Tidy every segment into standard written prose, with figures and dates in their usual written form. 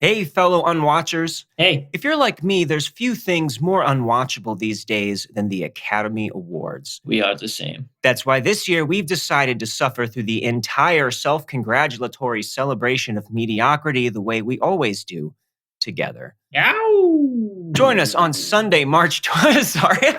Hey, fellow unwatchers. Hey, If you're like me, there's few things more unwatchable these days than the Academy Awards. we are the same. That's why this year we've decided to suffer through the entire self-congratulatory celebration of mediocrity the way we always do, together. Ow! Join us on Sunday, March 12th. Sorry.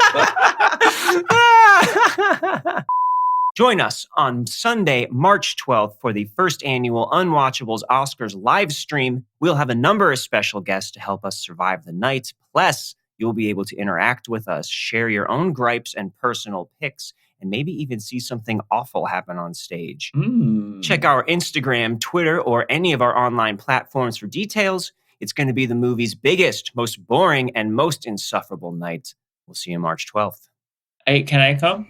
Join us on Sunday, March 12th for the first annual Unwatchables Oscars live stream. We'll have a number of special guests to help us survive the night. Plus, you'll be able to interact with us, share your own gripes and personal picks, and maybe even see something awful happen on stage. Check our Instagram, Twitter, or any of our online platforms for details. It's going to be the movie's biggest, most boring, and most insufferable night. We'll see you March 12th. Hey, can I come?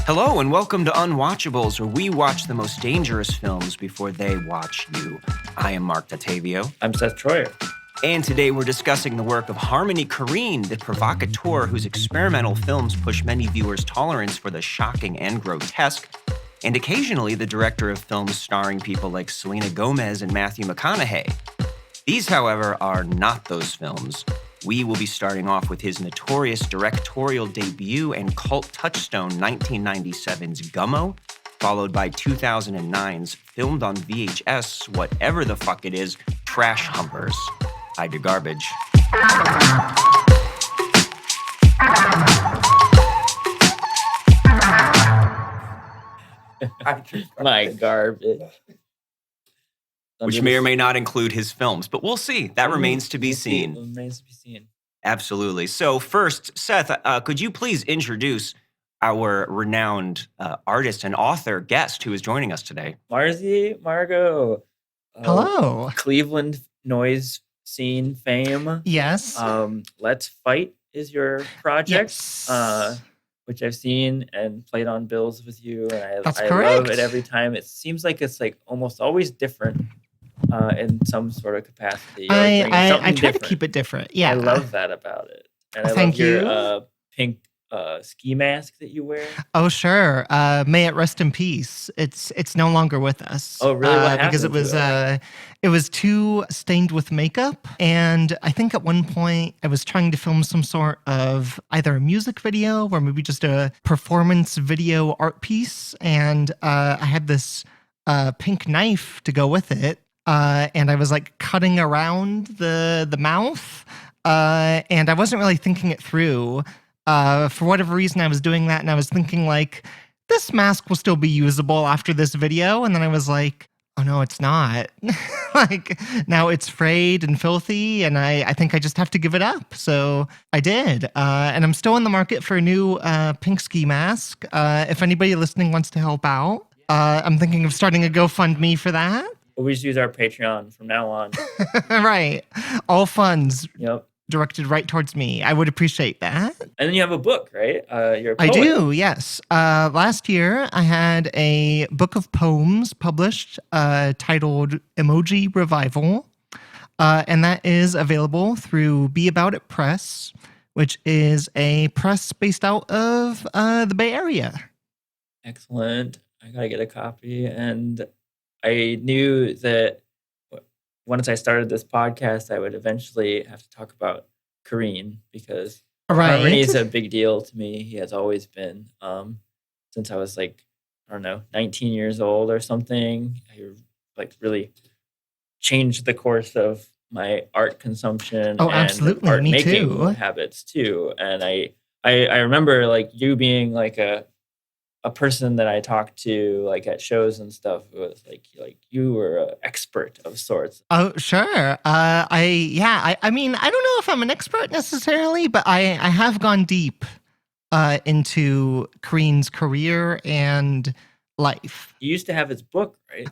Hello and welcome to Unwatchables, where we watch the most dangerous films before they watch you. I am Marc Dottavio. I'm Seth Troyer. And today we're discussing the work of Harmony Korine, the provocateur whose experimental films push many viewers' tolerance for the shocking and grotesque, and occasionally the director of films starring people like Selena Gomez and Matthew McConaughey. These, however, are not those films. We will be starting off with his notorious directorial debut and cult touchstone 1997's Gummo, followed by 2009's filmed on VHS, whatever the fuck it is, Trash Humpers. Hide your garbage. My garbage. Which may or may not include his films, but we'll see. That remains to be seen. Remains to be seen. Absolutely. So first, Seth, could you please introduce our renowned artist and author guest who is joining us today? Marzi Margo. Hello. Cleveland noise scene fame. Yes. Let's Fight is your project, Yes. which I've seen and played on bills with you, and That's I correct. love it every time. It seems like it's like almost always different in some sort of capacity. I try to keep it different. Yeah. I love that about it. And I Thank love your pink ski mask that you wear. Oh, sure. May it rest in peace. It's no longer with us. Oh, really? What because happened it was too stained with makeup, and I think at one point I was trying to film some sort of either a music video or maybe just a performance video art piece, and I had this pink knife to go with it, and I was like cutting around the mouth, and I wasn't really thinking it through. For whatever reason, I was doing that, and I was thinking, like, this mask will still be usable after this video. And then I was like, oh, no, it's not. Like, now it's frayed and filthy, and I think I just have to give it up. So I did. And I'm still in the market for a new pink ski mask. If anybody listening wants to help out, I'm thinking of starting a GoFundMe for that. We just use our Patreon from now on. Right. All funds. Yep. Directed right towards me. I would appreciate that. And then you have a book, right? You're a I poet. do, yes. Last year, I had a book of poems published titled Emoji Revival, and that is available through Be About It Press, which is a press based out of the Bay Area. Excellent. I gotta get a copy. And I knew that once I started this podcast, I would eventually have to talk about Korine, because Harmony is a big deal to me. He has always been, since I was like, I don't know, 19 years old or something. I like really changed the course of my art consumption Oh, and absolutely. art Me making too. habits too. And I remember like you being like a person that I talked to like at shows and stuff. It was like you were an expert of sorts. Oh, sure. I mean, I don't know if I'm an expert necessarily, but I have gone deep into Korine's career and life. You used to have his book, right?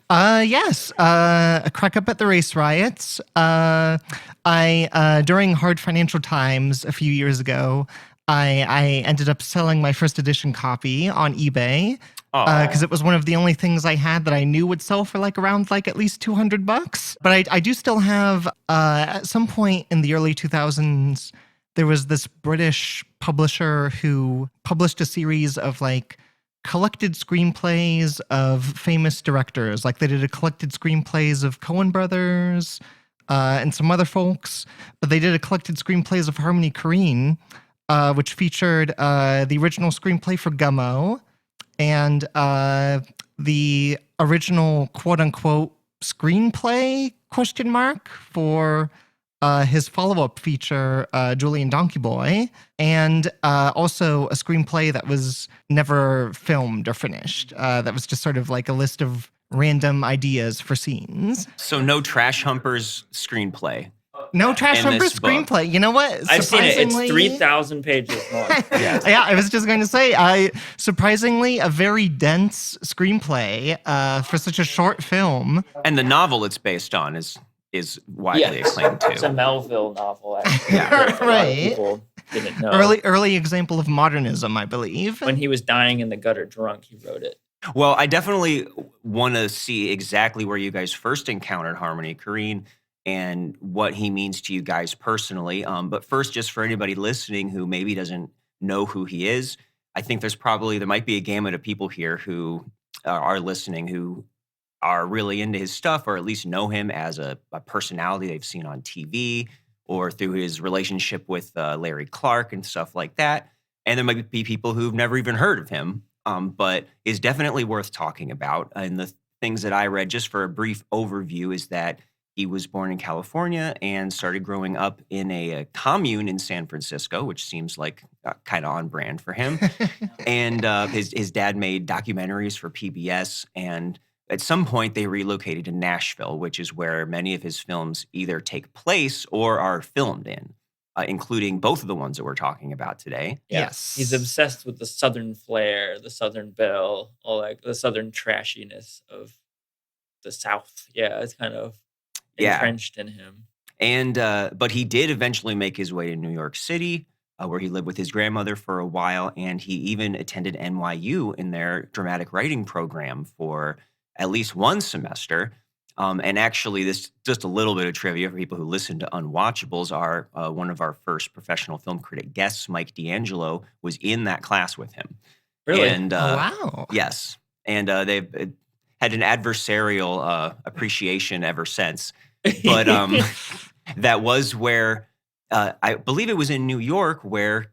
Yes. A Crack Up at the Race Riots. I during hard financial times a few years ago, I ended up selling my first edition copy on eBay because it was one of the only things I had that I knew would sell for around at least $200. But I do still have at some point in the early 2000s, there was this British publisher who published a series of collected screenplays of famous directors. They did a collected screenplays of Coen Brothers and some other folks, but they did a collected screenplays of Harmony Korine, which featured the original screenplay for Gummo and the original quote-unquote screenplay for his follow-up feature, Julian Donkey Boy, and also a screenplay that was never filmed or finished. That was just sort of a list of random ideas for scenes. So no Trash Humpers screenplay. No Trash in Humpers this book. screenplay. You know what? I've seen it. It's 3,000 pages long. Yeah, I was just going to say, surprisingly, a very dense screenplay for such a short film. And the novel it's based on is widely acclaimed too. It's a Melville novel, actually. Yeah. A lot of people didn't know. Early example of modernism, I believe. When he was dying in the gutter drunk, he wrote it. Well, I definitely want to see exactly where you guys first encountered Harmony Korine and what he means to you guys personally. But first, just for anybody listening who maybe doesn't know who he is, I think there might be a gamut of people here who are listening who are really into his stuff, or at least know him as a personality they've seen on TV or through his relationship with Larry Clark and stuff like that. And there might be people who've never even heard of him, but is definitely worth talking about. And the things that I read, just for a brief overview, is that he was born in California and started growing up in a commune in San Francisco, which seems like kind of on brand for him. And his dad made documentaries for PBS, and at some point they relocated to Nashville, which is where many of his films either take place or are filmed in, including both of the ones that we're talking about today. Yes. He's obsessed with the Southern flair, the Southern belle, all the Southern trashiness of the South. Yeah, it's kind of entrenched in him. And but he did eventually make his way to New York City, where he lived with his grandmother for a while, and he even attended NYU in their dramatic writing program for at least one semester. And actually, this just a little bit of trivia for people who listen to Unwatchables. One of our first professional film critic guests, Mike D'Angelo, was in that class with him. Really? And, wow. Yes. And they've had an adversarial appreciation ever since. But that was where, I believe it was in New York, where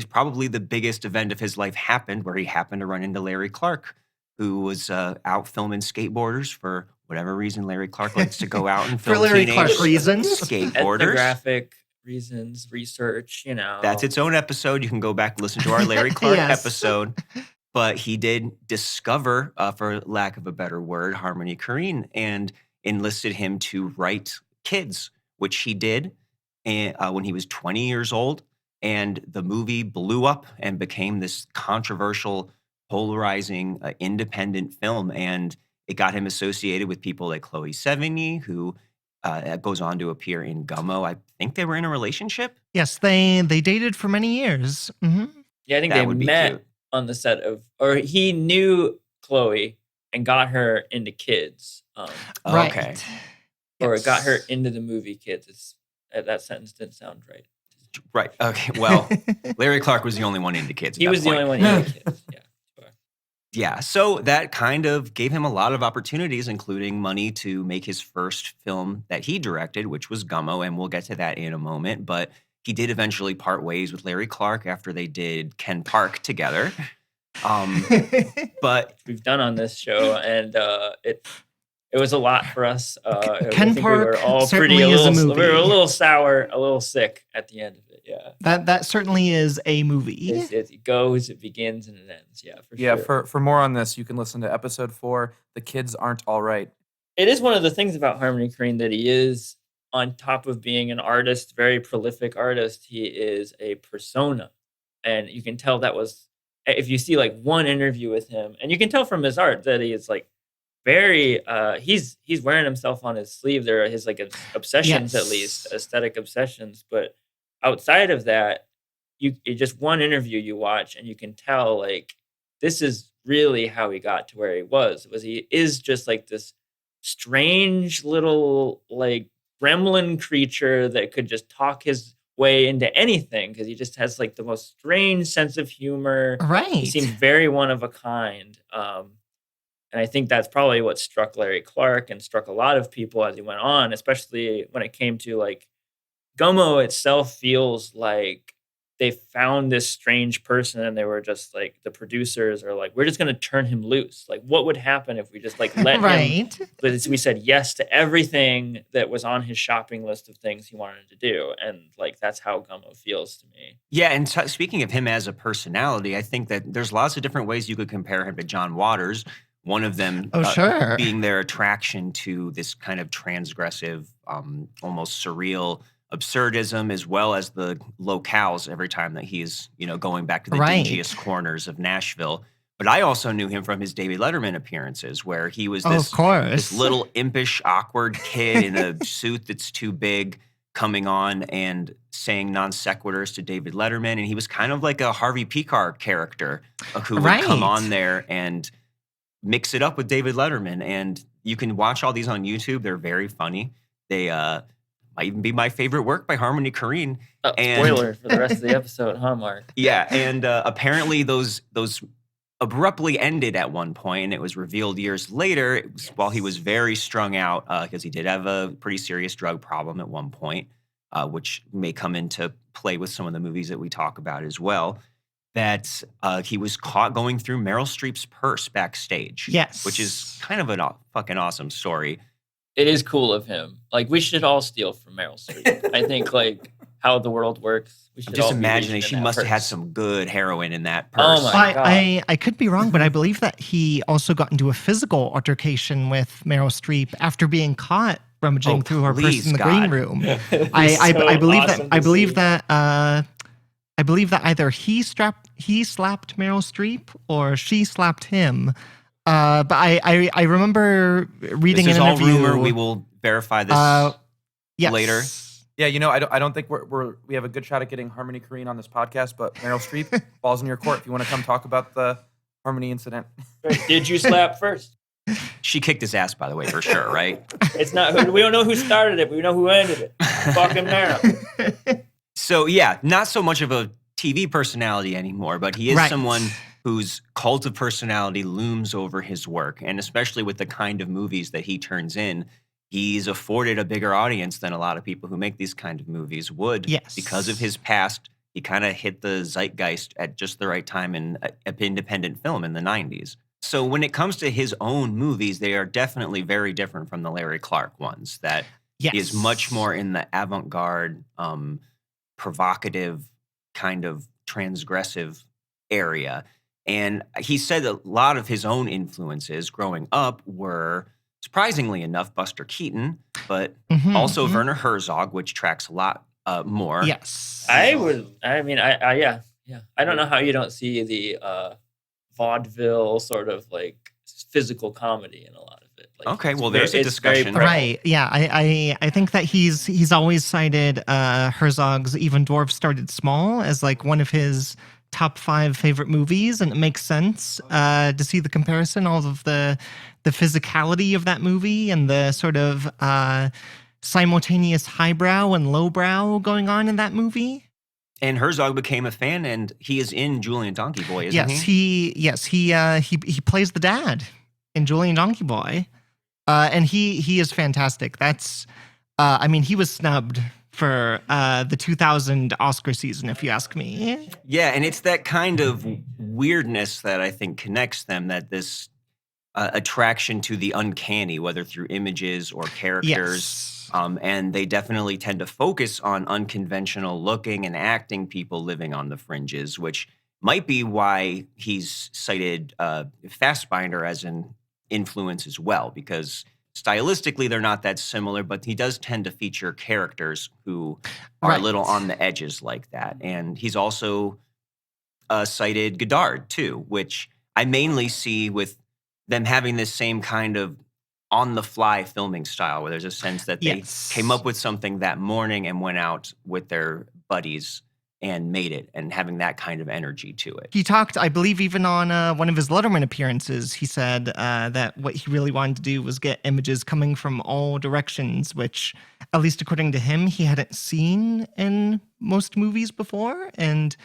probably the biggest event of his life happened, where he happened to run into Larry Clark, who was out filming skateboarders for whatever reason. Larry Clark likes to go out and film For Larry teenage Clark reasons. skateboarders. Ethnographic reasons, research, That's its own episode. You can go back and listen to our Larry Clark Yes. episode. But he did discover, for lack of a better word, Harmony Korine, and enlisted him to write Kids, which he did when he was 20 years old. And the movie blew up and became this controversial, polarizing, independent film. And it got him associated with people like Chloe Sevigny, who goes on to appear in Gummo. I think they were in a relationship. Yes, they dated for many years. Mm-hmm. Yeah, I think That they would be met cute. on the set of, or he knew Chloe and got her into Kids. Right. Okay. Or Yes. got her into the movie Kids. That sentence didn't sound right. Right. Okay. Well, Larry Clark was the only one into Kids. He was the only one into Kids. Yeah. Sure. Yeah. So that kind of gave him a lot of opportunities, including money to make his first film that he directed, which was Gummo. And we'll get to that in a moment. But he did eventually part ways with Larry Clark after they did Ken Park together. But We've done on this show, and it was a lot for us. I Ken think Park we were all certainly is a we movie. were a little sour, a little sick at the end of it. Yeah. That certainly is a movie. It goes, it begins, and it ends. Yeah, for Yeah, sure. for more on this, you can listen to episode 4, The Kids Aren't All Right. It is one of the things about Harmony Korine that he is, on top of being an artist, very prolific artist, he is a persona. And you can tell that was, if you see like one interview with him, and you can tell from his art that he is like very, he's wearing himself on his sleeve. There are his like obsessions, Yes. at least, aesthetic obsessions. But outside of that, just one interview you watch and you can tell like this is really how he got to where he was. He is just like this strange little like gremlin creature that could just talk his way into anything because he just has like the most strange sense of humor. He Right. seems very one of a kind. And I think that's probably what struck Larry Clark and struck a lot of people as he went on, especially when it came to like Gummo itself feels like they found this strange person and they were just like, the producers are like, we're just going to turn him loose. Like, what would happen if we just like let him, Right. but we said yes to everything that was on his shopping list of things he wanted to do. And like, that's how Gummo feels to me. Yeah, and speaking of him as a personality, I think that there's lots of different ways you could compare him to John Waters. One of them Oh, sure. being their attraction to this kind of transgressive, almost surreal absurdism, as well as the locales every time that he's, going back to the Right. dingiest corners of Nashville. But I also knew him from his David Letterman appearances, where he was Oh, this, of course. this little impish, awkward kid in a suit that's too big, coming on and saying non sequiturs to David Letterman. And he was kind of like a Harvey Pekar character who would come Right. on there and mix it up with David Letterman. And you can watch all these on YouTube. They're very funny. They might even be my favorite work by Harmony Korine. And- Spoiler for the rest of the episode, huh, Marc? Yeah, and apparently those abruptly ended at one point, and it was revealed years later. It was while he was very strung out, because he did have a pretty serious drug problem at one point, which may come into play with some of the movies that we talk about as well. That he was caught going through Meryl Streep's purse backstage. Yes. Which is kind of a fucking awesome story. It is cool of him. Like, we should all steal from Meryl Streep. I think, like, how the world works. We should I'm just all be imagining reaching she in that must have had purse. some good heroin in that Oh purse. my God. I could be wrong, but I believe that he also got into a physical altercation with Meryl Streep after being caught rummaging Oh, through her purse please, in the God. green room. It was I so believe awesome that I to believe see. that I believe that either he slapped Meryl Streep or she slapped him. But I remember reading This is an all interview. rumor. We will verify this. Yes. later. Yeah, I don't think we have a good shot at getting Harmony Korine on this podcast, but Meryl Streep, balls in your court if you want to come talk about the Harmony incident. Did you slap first? She kicked his ass, by the way, for sure, right? It's not. We don't know who started it, but we know who ended it. Fucking Meryl. So yeah, not so much of a TV personality anymore, but he is Right. someone whose cult of personality looms over his work, and especially with the kind of movies that he turns in, he's afforded a bigger audience than a lot of people who make these kind of movies would. Yes. Because of his past, he kind of hit the zeitgeist at just the right time in independent film in the 90s. So when it comes to his own movies, they are definitely very different from the Larry Clark ones. That Yes. he is much more in the avant-garde, provocative, kind of transgressive area. And he said a lot of his own influences growing up were, surprisingly enough, Buster Keaton, but Mhm, also mhm. Werner Herzog, which tracks a lot more. Yes. I don't know how you don't see the vaudeville sort of like physical comedy in a lot of it. Like, Okay, it's well, very- there's a it's very discussion. prevalent. Right. Yeah. I think that he's always cited Herzog's Even Dwarfs Started Small as like one of his top 5 favorite movies, and it makes sense to see the comparison, all of the physicality of that movie and the sort of simultaneous highbrow and lowbrow going on in that movie. And Herzog became a fan, and he is in Julian Donkey Boy, isn't he? He plays the dad in Julian Donkey Boy, and he is fantastic. That's, he was snubbed for the 2000 Oscar season, if you ask me. Yeah, and it's that kind of weirdness that I think connects them, that this attraction to the uncanny, whether through images or characters. Yes. And they definitely tend to focus on unconventional looking and acting people living on the fringes, which might be why he's cited Fassbinder as an influence as well, because stylistically they're not that similar, but he does tend to feature characters who are Right. a little on the edges like that. And he's also cited Godard too, which I mainly see with them having this same kind of on-the-fly filming style, where there's a sense that they Yes. came up with something that morning and went out with their buddies and made it, and having that kind of energy to it. He talked, I believe, even on one of his Letterman appearances, he said that what he really wanted to do was get images coming from all directions, which, at least according to him, he hadn't seen in most movies before. And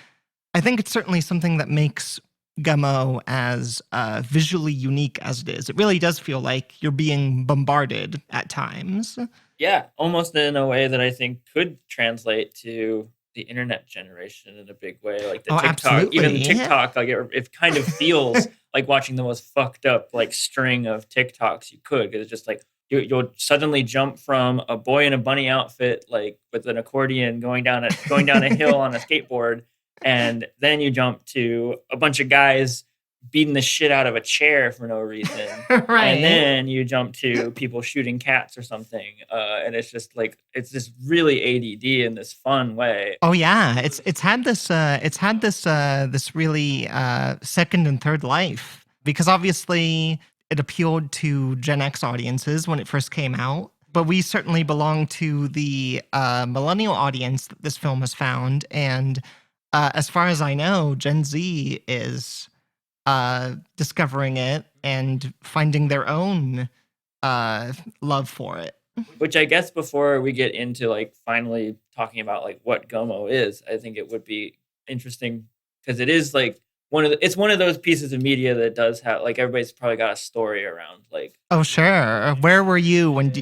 I think it's certainly something that makes Gummo as visually unique as it is. It really does feel like you're being bombarded at times. Yeah, almost in a way that I think could translate to the internet generation in a big way, like the TikTok, absolutely. even TikTok, like it kind of feels like watching the most fucked up like string of TikToks you could, because it's just like you'll suddenly jump from a boy in a bunny outfit, like with an accordion going down a hill on a skateboard, and then you jump to a bunch of guys beating the shit out of a chair for no reason. Right. And then you jump to people shooting cats or something. And it's just like, it's just really ADD in this fun way. Oh yeah. It's had this really second and third life, because obviously it appealed to Gen X audiences when it first came out. But we certainly belong to the millennial audience that this film has found. And as far as I know, Gen Z is discovering it and finding their own love for it. Which I guess before we get into like finally talking about like what Gummo is, I think it would be interesting because it is like it's one of those pieces of media that does have like everybody's probably got a story around like. Oh sure, where were you when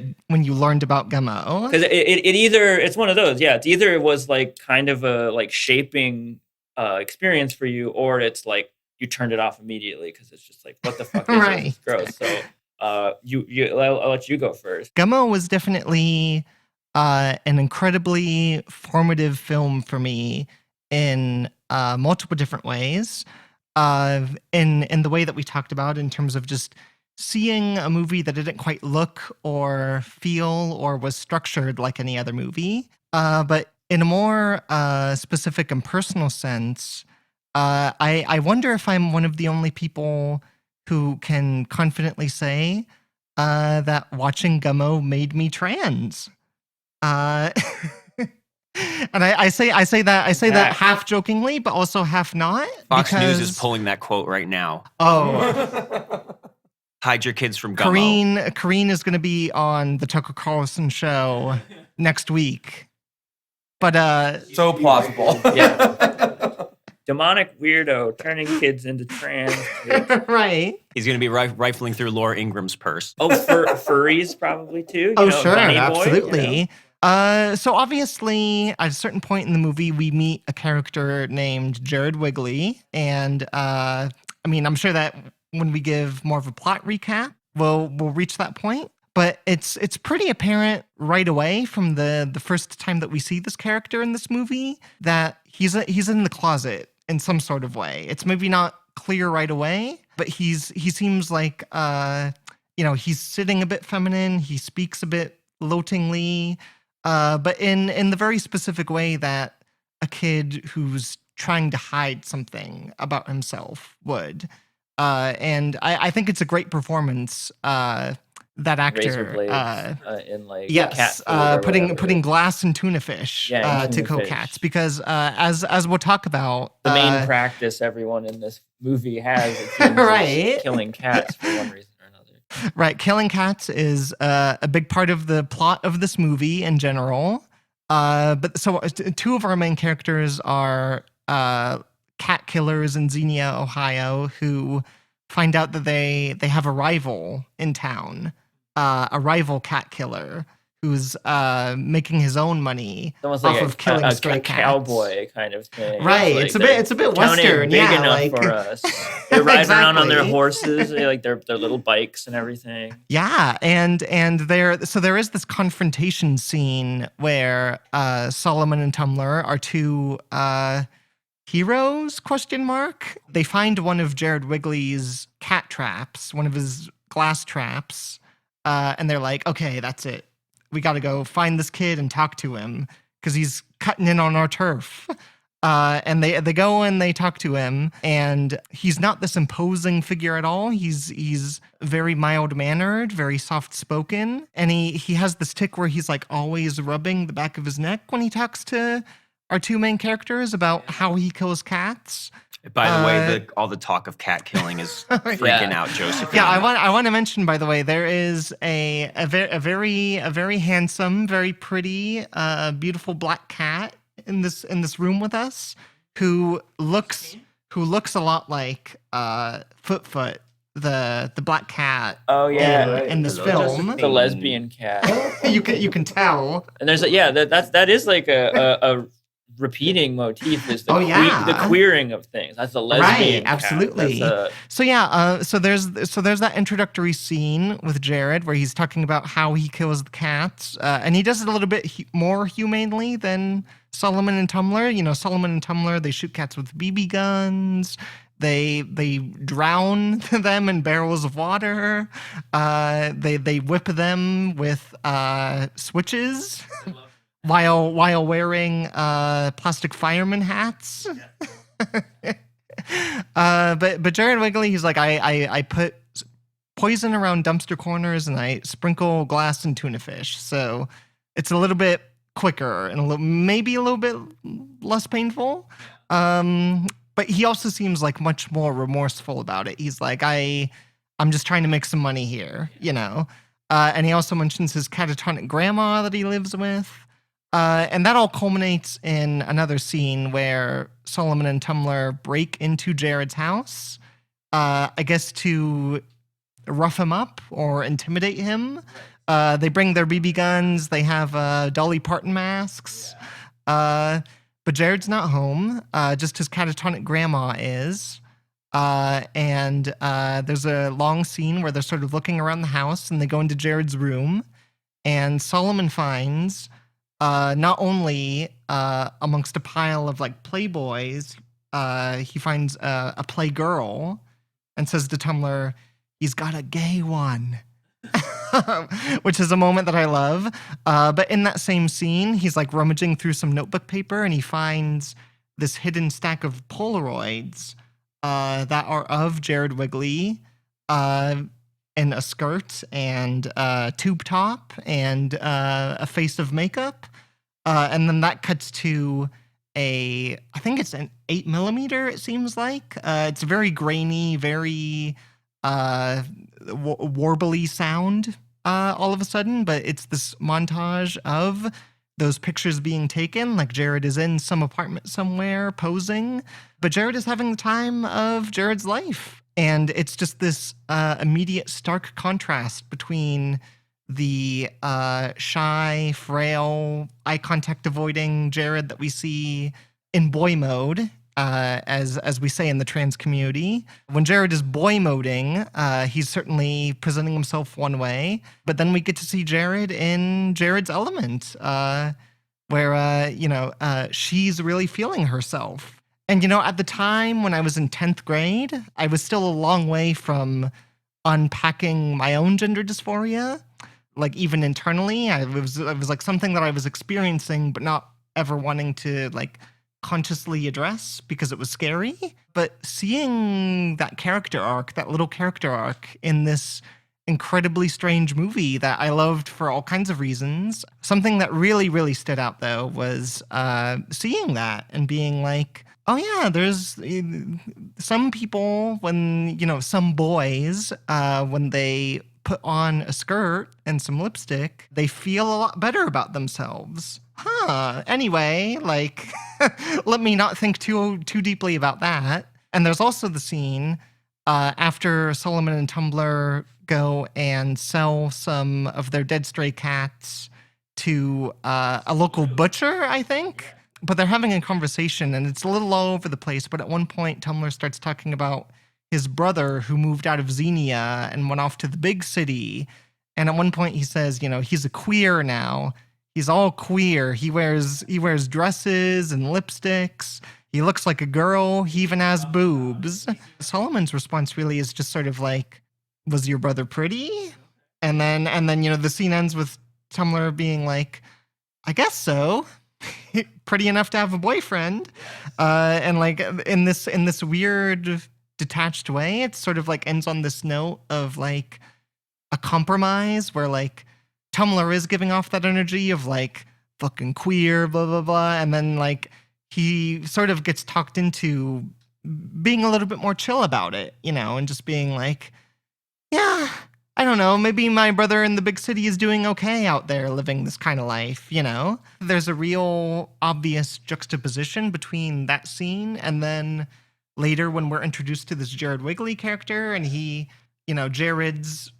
you learned about Gummo? Because it's one of those, yeah. It's either it was like kind of a like shaping experience for you, or it's like you turned it off immediately because it's just like, what the fuck is Right. this? It's gross. So I'll let you go first. Gummo was definitely an incredibly formative film for me in multiple different ways. In the way that we talked about, in terms of just seeing a movie that didn't quite look or feel or was structured like any other movie, but in a more specific and personal sense, I wonder if I'm one of the only people who can confidently say that watching Gummo made me trans. And I say that half jokingly, but also half not. Fox News is because- pulling that quote right now. Oh, Hide your kids from Gummo. Korine is going to be on the Tucker Carlson show next week. But So plausible. Yeah. Demonic weirdo turning kids into trans kids. right. He's going to be rifling through Laura Ingram's purse. Oh, furries probably too. Oh, sure, Bunny Boy, absolutely. So obviously, at a certain point in the movie, we meet a character named Jared Wigley, and I mean, I'm sure that when we give more of a plot recap, we'll reach that point. But it's pretty apparent right away from the first time that we see this character in this movie that he's in the closet in some sort of way. It's maybe not clear right away, but he seems like he's sitting a bit feminine. He speaks a bit gloatingly, but in the very specific way that a kid who's trying to hide something about himself would. And I think it's a great performance. That actor, razor blades, in like yes, cat food or whatever. putting glass and tuna fish Yeah, to tuna cook fish. cats, because as we'll talk about, The main practice everyone in this movie has, it seems, Right. is killing cats for one reason or another. right, killing cats is a big part of the plot of this movie in general. But so two of our main characters are cat killers in Xenia, Ohio, who find out that they have a rival in town. A rival cat killer who's making his own money It's almost off like of killing a stray cats. cowboy kind of thing. Right, Like it's a bit town ain't Western, big yeah, enough like- for us. They ride around on their Exactly. horses, like their little bikes and everything. Yeah, and there is this confrontation scene where Solomon and Tumblr are two heroes ? They find one of Jared Wigley's cat traps, one of his glass traps, and they're like, okay, that's it. We got to go find this kid and talk to him because he's cutting in on our turf. And they go and they talk to him, and he's not this imposing figure at all. He's very mild-mannered, very soft-spoken, and he has this tick where he's like always rubbing the back of his neck when he talks to our two main characters about how he kills cats. By the way, all the talk of cat killing is freaking out Josephine. Yeah, I want to mention, by the way, there is a very handsome, very pretty, beautiful black cat in this room with us who looks a lot like Foot, the black cat. Oh yeah, in this Hello, film. the lesbian cat. you can tell. And there's that is like a repeating motif is the queering of things. That's the lesbian Right, absolutely. cat. So there's that introductory scene with Jared where he's talking about how he kills the cats, and he does it a little bit more humanely than Solomon and Tumblr. You know, Solomon and Tumblr, they shoot cats with BB guns. They drown them in barrels of water. They whip them with switches. While wearing plastic fireman hats. But Jared Wigley, he's like, I put poison around dumpster corners and I sprinkle glass and tuna fish. So it's a little bit quicker and maybe a little bit less painful. But he also seems like much more remorseful about it. He's like, I'm just trying to make some money here, you know? And he also mentions his catatonic grandma that he lives with. And that all culminates in another scene where Solomon and Tumblr break into Jared's house, I guess to rough him up or intimidate him. They bring their BB guns. They have Dolly Parton masks. But Jared's not home. Just his catatonic grandma is. And there's a long scene where they're sort of looking around the house and they go into Jared's room. And Solomon finds... not only amongst a pile of like Playboys, he finds a Playgirl and says to Tumblr, he's got a gay one, which is a moment that I love. But in that same scene, he's like rummaging through some notebook paper and he finds this hidden stack of Polaroids that are of Jared Wigley. In a skirt and tube top and a face of makeup. And then that cuts to I think it's an 8mm, it seems like. It's very grainy, very warbly sound all of a sudden, but it's this montage of those pictures being taken, like Jared is in some apartment somewhere posing, but Jared is having the time of Jared's life. And it's just this immediate stark contrast between the shy, frail, eye contact avoiding Jared that we see in boy mode, as we say in the trans community. When Jared is boy moding, he's certainly presenting himself one way, but then we get to see Jared in Jared's element, where she's really feeling herself. And, you know, at the time when I was in 10th grade, I was still a long way from unpacking my own gender dysphoria. Like, even internally, it was like something that I was experiencing, but not ever wanting to, like, consciously address because it was scary. But seeing that character arc, that little character arc in this incredibly strange movie that I loved for all kinds of reasons, something that really, really stood out, though, was seeing that and being like, oh yeah, there's some people some boys, when they put on a skirt and some lipstick, they feel a lot better about themselves. Anyway, like, let me not think too deeply about that. And there's also the scene after Solomon and Tumblr go and sell some of their dead stray cats to a local butcher, I think. But they're having a conversation, and it's a little all over the place. But at one point, Tumblr starts talking about his brother who moved out of Xenia and went off to the big city. And at one point, he says, he's a queer now. He's all queer. He wears dresses and lipsticks. He looks like a girl. He even has boobs. Solomon's response really is just sort of like, was your brother pretty? And then the scene ends with Tumblr being like, I guess so. Pretty enough to have a boyfriend. And like in this weird detached way, it sort of like ends on this note of like a compromise where like Tumblr is giving off that energy of like, fucking queer, blah, blah, blah. And then like he sort of gets talked into being a little bit more chill about it, and just being like, yeah, I don't know, maybe my brother in the big city is doing okay out there living this kind of life, There's a real obvious juxtaposition between that scene and then later when we're introduced to this Jared Wigley character and he, Jared's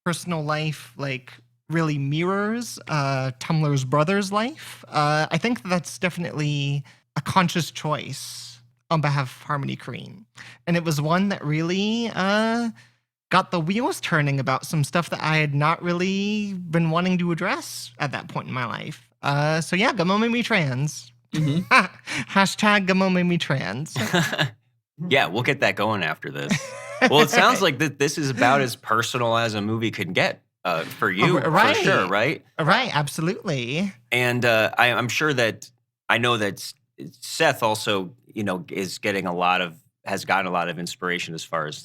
personal life, like, really mirrors Tumblr's brother's life. I think that's definitely a conscious choice on behalf of Harmony Korine. And it was one that really got the wheels turning about some stuff that I had not really been wanting to address at that point in my life. So yeah, Gummo made me trans. Mhm. Hashtag Gummo made me trans. Yeah, we'll get that going after this. Well, it sounds like this is about as personal as a movie could get for you, Right. for sure, right? Right, absolutely. And I'm sure that I know that Seth also, is getting has gotten a lot of inspiration as far as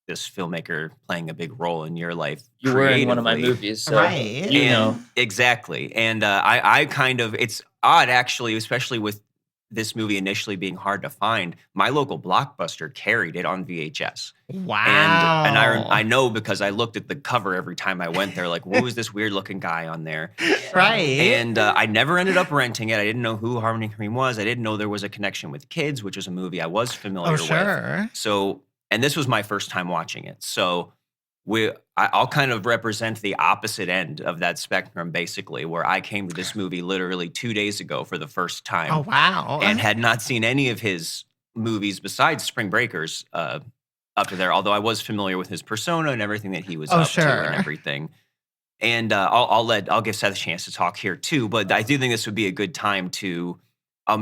this filmmaker playing a big role in your life. You were in one of my creatively. movies, so Right. you know. Exactly. And I kind of, it's odd actually, especially with this movie initially being hard to find. My local Blockbuster carried it on VHS. Wow. And I know because I looked at the cover every time I went there, like, what was this weird looking guy on there? Right. And I never ended up renting it. I didn't know who Harmony Korine was. I didn't know there was a connection with Kids, which was a movie I was familiar with. Sure. So, and this was my first time watching it. So I'll kind of represent the opposite end of that spectrum, basically, where I came to this movie literally 2 days ago for the first time. Oh, wow. And had not seen any of his movies besides Spring Breakers up to there, although I was familiar with his persona and everything that he was up to sure. and everything. And I'll give Seth a chance to talk here too, but I do think this would be a good time to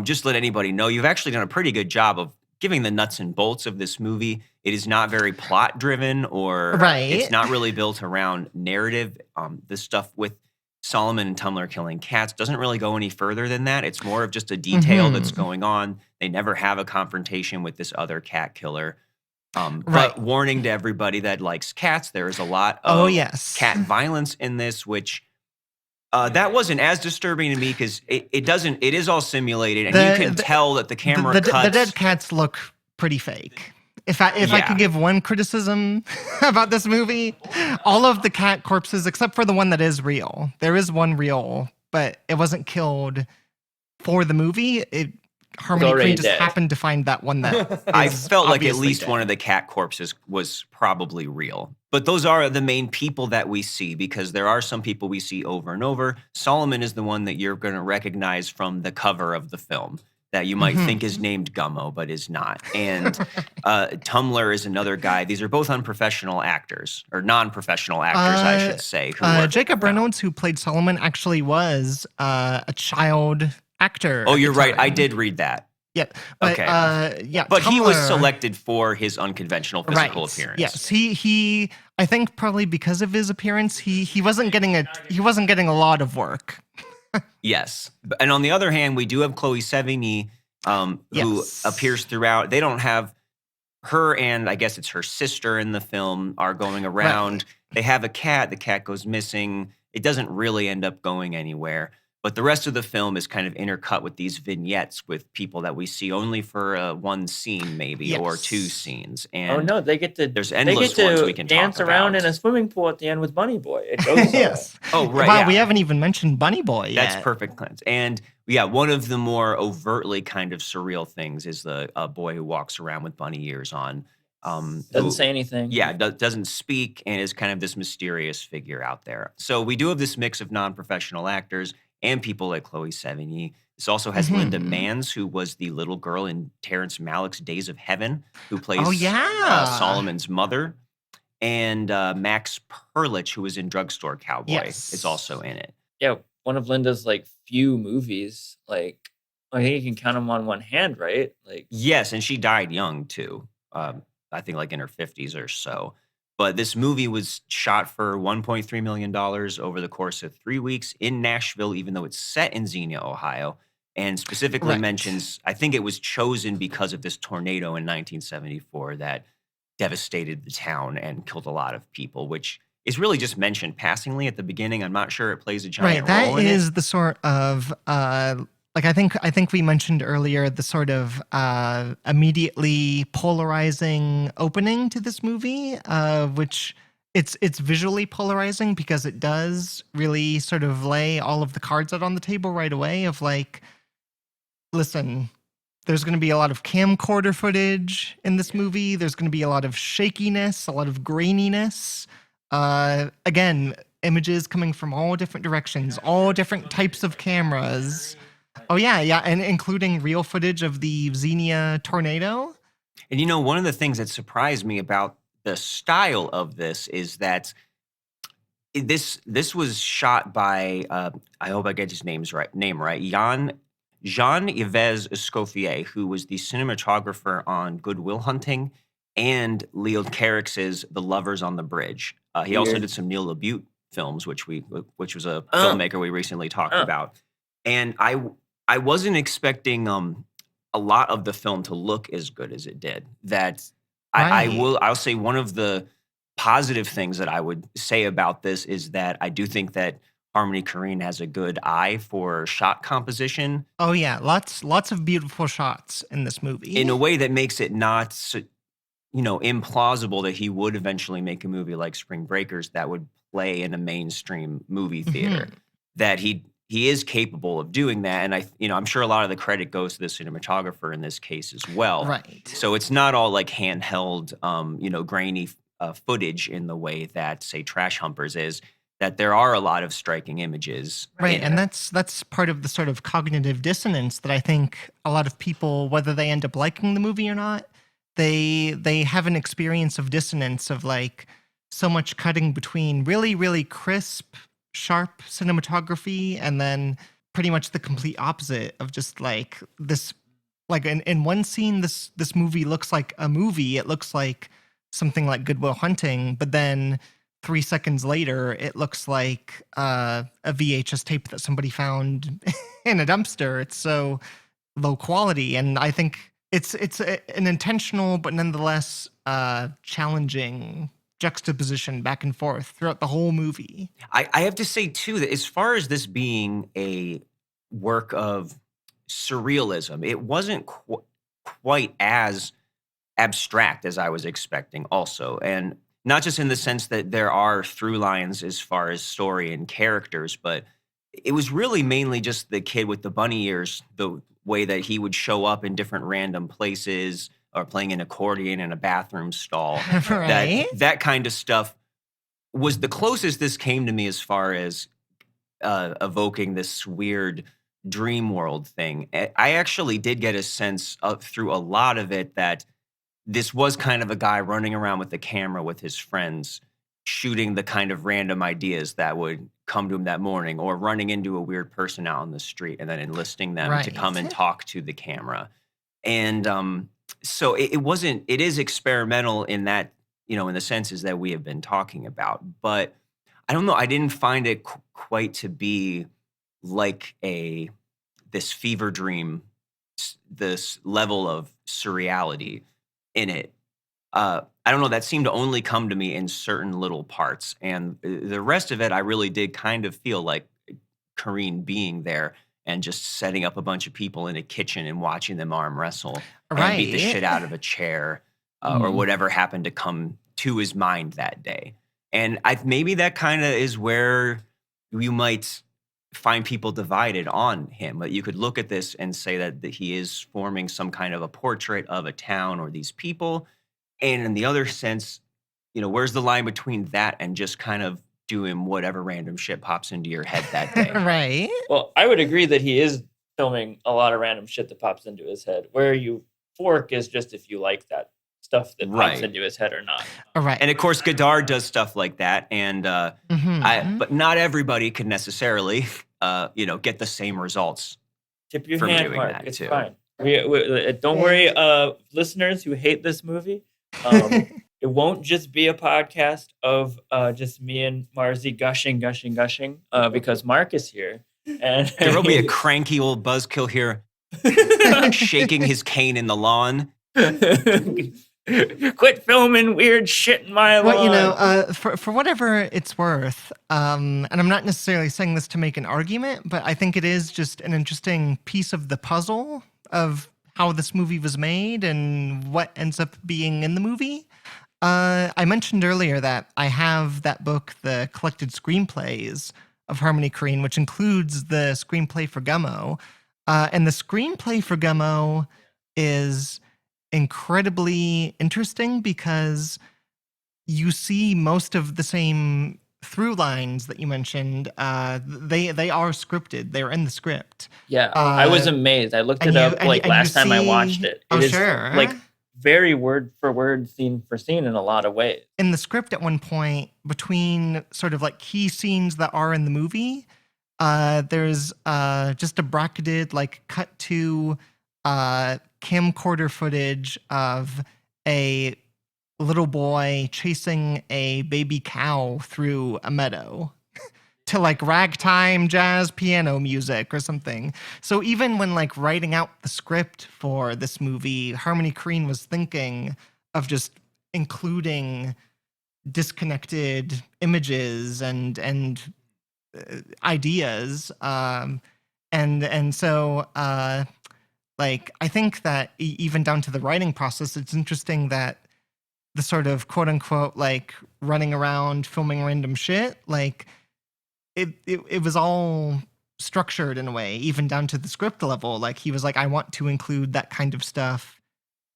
just let anybody know you've actually done a pretty good job of giving the nuts and bolts of this movie. It is not very plot driven or Right. it's not really built around narrative. The stuff with Solomon and Tumblr killing cats doesn't really go any further than that. It's more of just a detail that's going on. They never have a confrontation with this other cat killer. Right. But warning to everybody that likes cats, there is a lot of yes. cat violence in this, which that wasn't as disturbing to me because it is all simulated and you can tell that the camera the cuts. dead cats look pretty fake. If I could give one criticism about this movie, all of the cat corpses, except for the one that is real, there is one real, but it wasn't killed for the movie. Harmony already Korine just dead. happened to find that one that I is felt like at obviously least dead. one of the cat corpses was probably real. But those are the main people that we see because there are some people we see over and over. Solomon is the one that you're going to recognize from the cover of the film that you might think is named Gummo, but is not. And Tumblr is another guy. These are both unprofessional actors, or non-professional actors, I should say. Who work Jacob with them. Reynolds, who played Solomon, actually was a child actor. Oh, at you're the right. I time. did read that. Yeah, but Okay. yeah, But he was Tumblr- selected for his unconventional physical appearance. Yes, he. I think probably because of his appearance, he wasn't getting a lot of work. Yes. And on the other hand, we do have Chloe Sevigny, who Yes. appears throughout. They don't have her and I guess it's her sister in the film are going around. They have a cat. The cat goes missing. It doesn't really end up going anywhere. But the rest of the film is kind of intercut with these vignettes with people that we see only for one scene, maybe, or two Yes. scenes. Oh And no, they get to there's they endless get ones to we can dance talk around about. in a swimming pool at the end with Bunny Boy. It goes Yes. Oh, right. Wow, yeah. we haven't even mentioned Bunny Boy yet. That's perfect cleanse. And yeah, one of the more overtly kind of surreal things is the boy who walks around with bunny ears on. Doesn't who- say anything. Yeah, doesn't speak and is kind of this mysterious figure out there. So we do have this mix of non-professional actors and people like Chloe Sevigny. This also has Linda Manns, who was the little girl in Terrence Malick's Days of Heaven, who plays Oh, yeah. Solomon's mother. And Max Perlich, who was in Drugstore Cowboy, Yes. is also in it. Yeah, one of Linda's like few movies. Like I think you can count them on one hand, right? Like Yes, and she died young too. I think like in her 50s or so. But this movie was shot for $1.3 million over the course of 3 weeks in Nashville, even though it's set in Xenia, Ohio, and specifically Right. mentions, I think it was chosen because of this tornado in 1974 that devastated the town and killed a lot of people, which is really just mentioned passingly at the beginning. I'm not sure it plays a giant Right. role That in is it. the sort of like I think we mentioned earlier the sort of immediately polarizing opening to this movie, which it's visually polarizing because it does really sort of lay all of the cards out on the table right away of like, listen, there's going to be a lot of camcorder footage in this movie. There's going to be a lot of shakiness, a lot of graininess. Again, images coming from all different directions, all different types of cameras. Oh yeah, and including real footage of the Xenia tornado. And one of the things that surprised me about the style of this is that this was shot by I hope I get his name right, Jean-Yves Escoffier, who was the cinematographer on Good Will Hunting and Leo Carricks's The Lovers on the Bridge. He also did some Neil LaBute films, which was a filmmaker we recently talked about. And I wasn't expecting a lot of the film to look as good as it did. That I'll say one of the positive things that I would say about this is that I do think that Harmony Korine has a good eye for shot composition. Oh yeah, lots of beautiful shots in this movie. In a way that makes it not implausible that he would eventually make a movie like Spring Breakers that would play in a mainstream movie theater. That he is capable of doing that, and I'm sure a lot of the credit goes to the cinematographer in this case as well. Right. So it's not all like handheld, grainy footage in the way that, say, Trash Humpers is. That there are a lot of striking images. Right, and that's part of the sort of cognitive dissonance that I think a lot of people, whether they end up liking the movie or not, they have an experience of dissonance of like so much cutting between really, really crisp, sharp cinematography and then pretty much the complete opposite of just like this. Like in one scene, this movie looks like a movie. It looks like something like Good Will Hunting, but then 3 seconds later, it looks like a VHS tape that somebody found in a dumpster. It's so low quality, and I think it's an intentional but nonetheless challenging juxtaposition back and forth throughout the whole movie. I have to say too that as far as this being a work of surrealism, it wasn't quite as abstract as I was expecting. Also, and not just in the sense that there are through lines as far as story and characters, but it was really mainly just the kid with the bunny ears, the way that he would show up in different random places or playing an accordion in a bathroom stall. Right. That kind of stuff was the closest this came to me as far as evoking this weird dream world thing. I actually did get a sense through a lot of it that this was kind of a guy running around with the camera with his friends, shooting the kind of random ideas that would come to him that morning, or running into a weird person out on the street and then enlisting them to come and talk to the camera. And so it is experimental in that, in the senses that we have been talking about. But I don't know, I didn't find it quite to be like this fever dream, this level of surreality in it. I don't know, that seemed to only come to me in certain little parts. And the rest of it, I really did kind of feel like Korine being there and just setting up a bunch of people in a kitchen and watching them arm wrestle and beat the shit out of a chair or whatever happened to come to his mind that day. And maybe that kind of is where you might find people divided on him. But you could look at this and say that he is forming some kind of a portrait of a town or these people. And in the other sense, where's the line between that and just kind of doing whatever random shit pops into your head that day? Right. Well, I would agree that he is filming a lot of random shit that pops into his head. Where you fork is just if you like that stuff that pops into his head or not. Right. And of course, Godard does stuff like that. And but not everybody can necessarily, get the same results. Tip your from hand, doing Marc. that, It's too. fine. Don't worry, listeners who hate this movie. It won't just be a podcast of just me and Marzi gushing, because Marc is here. And There will be a cranky old buzzkill here shaking his cane in the lawn. Quit filming weird shit in my lawn. Well, you know, for whatever it's worth, and I'm not necessarily saying this to make an argument, but I think it is just an interesting piece of the puzzle of how this movie was made and what ends up being in the movie. I mentioned earlier that I have that book, The Collected Screenplays of Harmony Korine, which includes the screenplay for Gummo. And the screenplay for Gummo is incredibly interesting because you see most of the same through lines that you mentioned. They are scripted. They're in the script. Yeah, I was amazed. I looked it up last time I watched it. It is like very word for word, scene for scene in a lot of ways. In the script at one point, between sort of like key scenes that are in the movie, there's just a bracketed like cut to camcorder footage of a little boy chasing a baby cow through a meadow to like ragtime jazz piano music or something. So even when like writing out the script for this movie, Harmony Korine was thinking of just including disconnected images and ideas. And so like, I think that even down to the writing process, it's interesting that the sort of quote unquote, like running around filming random shit, like it was all structured in a way, even down to the script level. Like he was like, I want to include that kind of stuff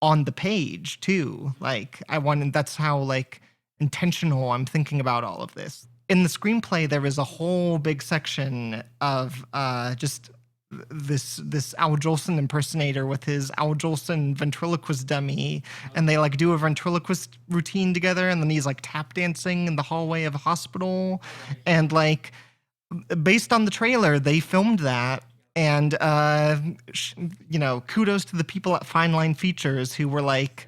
on the page too. Like that's how like intentional I'm thinking about all of this. In the screenplay, there is a whole big section of just this Al Jolson impersonator with his Al Jolson ventriloquist dummy, and they like do a ventriloquist routine together, and then he's like tap dancing in the hallway of a hospital, and like based on the trailer, they filmed that. And you know, kudos to the people at Fine Line Features who were like,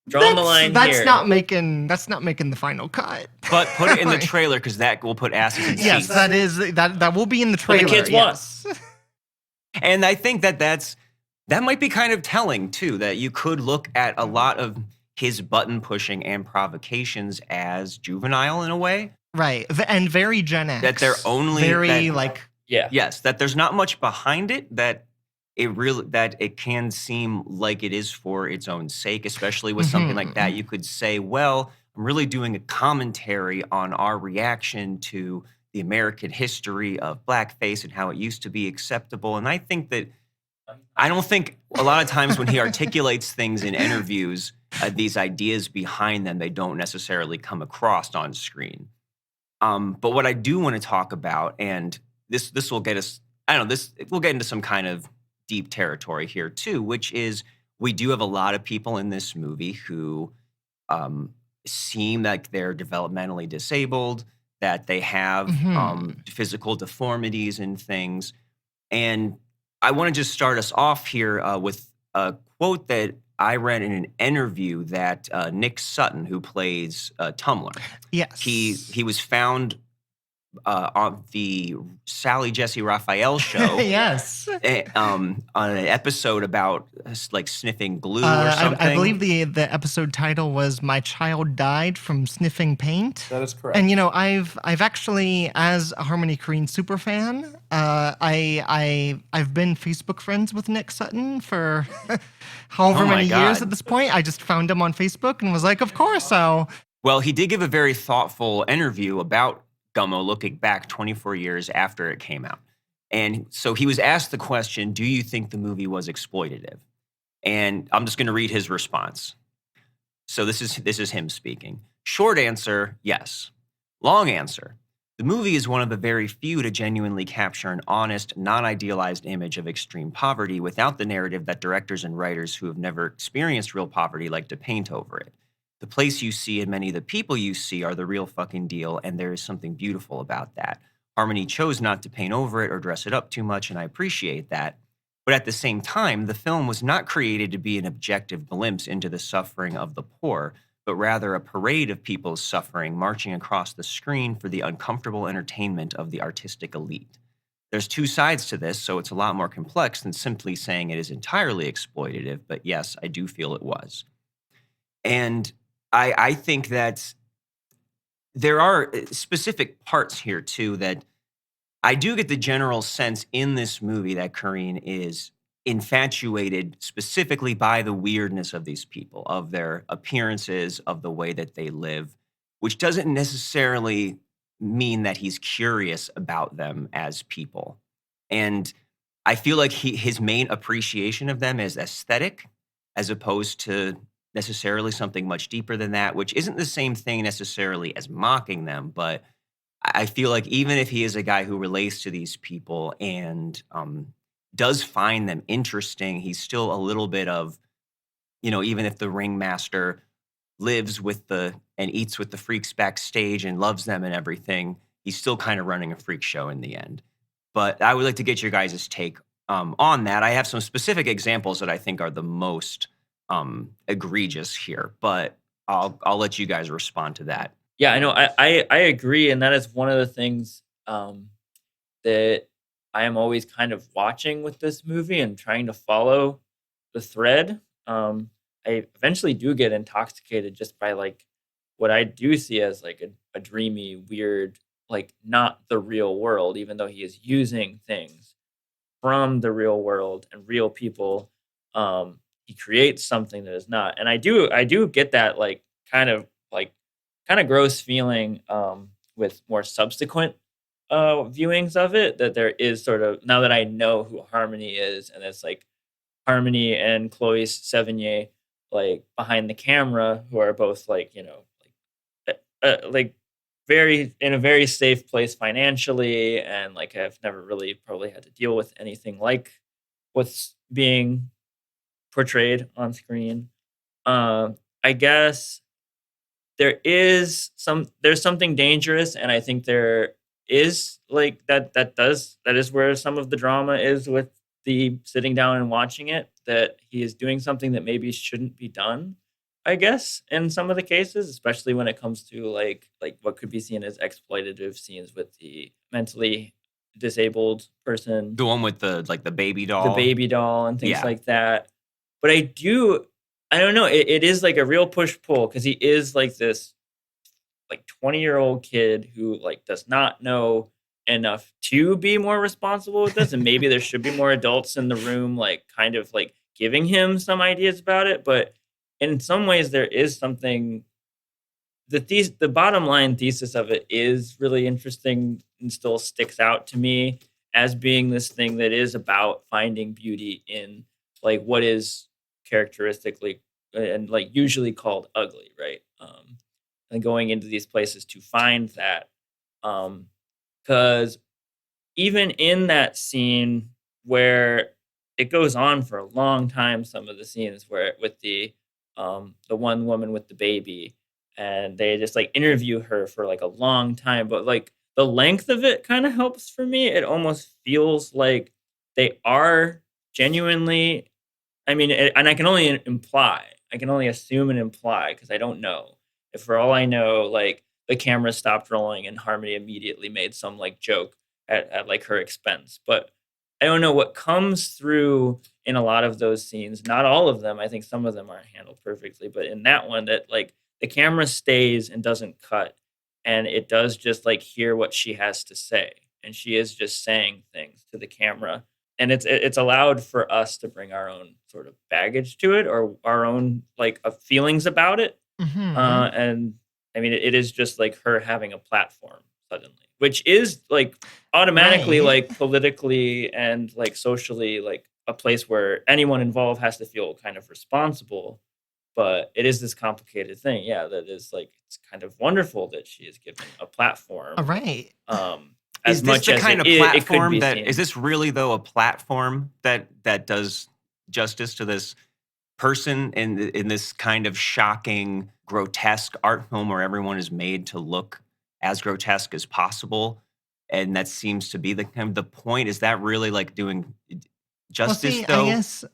drawing the line that's here. not making the final cut. But put it in the trailer because that will put asses in seats. Yes, that will be in the trailer. What the kids yes. want. And I think that might be kind of telling too, that you could look at a lot of his button pushing and provocations as juvenile in a way. Right. And very Gen X. That they're only Yes, that there's not much behind it, that it can seem like it is for its own sake, especially with something like that. You could say, well, I'm really doing a commentary on our reaction to the American history of blackface and how it used to be acceptable. And I don't think a lot of times when he articulates things in interviews, these ideas behind them, they don't necessarily come across on screen. But what I do want to talk about, and this will get us, we'll get into some kind of deep territory here too, which is we do have a lot of people in this movie who seem like they're developmentally disabled, that they have physical deformities and things. And I want to just start us off here with a quote that I read in an interview that Nick Sutton, who plays Tumblr, yes, he was found on the Sally Jesse Raphael show. yes. On an episode about like sniffing glue or something. I believe the episode title was "My Child Died from Sniffing Paint." That is correct. And you know, I've actually, as a Harmony Korine super fan, I've been Facebook friends with Nick Sutton for however many years at this point. I just found him on Facebook and was like, of course I'll. Well, he did give a very thoughtful interview about Gummo, looking back 24 years after it came out. And so he was asked the question, do you think the movie was exploitative? And I'm just going to read his response. So this is him speaking. Short answer, yes. Long answer, the movie is one of the very few to genuinely capture an honest, non-idealized image of extreme poverty without the narrative that directors and writers who have never experienced real poverty like to paint over it. The place you see and many of the people you see are the real fucking deal, and there is something beautiful about that. Harmony chose not to paint over it or dress it up too much, and I appreciate that. But at the same time, the film was not created to be an objective glimpse into the suffering of the poor, but rather a parade of people's suffering marching across the screen for the uncomfortable entertainment of the artistic elite. There's two sides to this, so it's a lot more complex than simply saying it is entirely exploitative, but yes, I do feel it was. And I think that there are specific parts here too that I do get the general sense in this movie that Karine is infatuated specifically by the weirdness of these people, of their appearances, of the way that they live, which doesn't necessarily mean that he's curious about them as people. And I feel like his main appreciation of them is aesthetic as opposed to necessarily something much deeper than that, which isn't the same thing necessarily as mocking them, but I feel like even if he is a guy who relates to these people and does find them interesting, he's still a little bit of, even if the ringmaster lives with and eats with the freaks backstage and loves them and everything, he's still kind of running a freak show in the end. But I would like to get your guys' take on that. I have some specific examples that I think are the most egregious here, but I'll let you guys respond to that. Yeah, I know. I agree, and that is one of the things that I am always kind of watching with this movie and trying to follow the thread. I eventually do get intoxicated just by like what I do see as like a dreamy, weird, like not the real world, even though he is using things from the real world and real people. He creates something that is not, and I do get that like kind of gross feeling with more subsequent viewings of it, that there is sort of, now that I know who Harmony is, and it's like Harmony and Chloe Sevigny like behind the camera, who are both like like very in a very safe place financially, and like have never really probably had to deal with anything like what's being portrayed on screen. I guess there's something dangerous, and I think there is like that is where some of the drama is with the sitting down and watching it, that he is doing something that maybe shouldn't be done, I guess, in some of the cases, especially when it comes to like what could be seen as exploitative scenes with the mentally disabled person, The one with the baby doll. the baby doll and things Yeah. like that. But I don't know, it is like a real push-pull, because he is like this like 20-year-old kid who like does not know enough to be more responsible with this, and maybe there should be more adults in the room like kind of like giving him some ideas about it. But in some ways there is something, the bottom line thesis of it is really interesting and still sticks out to me as being this thing that is about finding beauty in like what is characteristically and like usually called ugly, right? And going into these places to find that, because even in that scene where it goes on for a long time, some of the scenes where with the one woman with the baby, and they just like interview her for like a long time, but like the length of it kind of helps for me. It almost feels like they are genuinely, I mean, and I can only assume and imply, because I don't know. If for all I know, like the camera stopped rolling and Harmony immediately made some like joke at like her expense. But I don't know what comes through in a lot of those scenes. Not all of them. I think some of them aren't handled perfectly. But in that one, that like the camera stays and doesn't cut. And it does just like hear what she has to say. And she is just saying things to the camera. And it's allowed for us to bring our own sort of baggage to it, or our own like feelings about it. And I mean, it is just like her having a platform suddenly, which is like automatically Right. like politically and like socially like a place where anyone involved has to feel kind of responsible. But it is this complicated thing, yeah, that is like, it's kind of wonderful that she is given a platform. All right. As Is this much the as kind of it could platform be that seen. is this really though a platform that does justice to this person in this kind of shocking, grotesque art film where everyone is made to look as grotesque as possible, and that seems to be the kind of the point? Is that really like doing justice See, though? I guess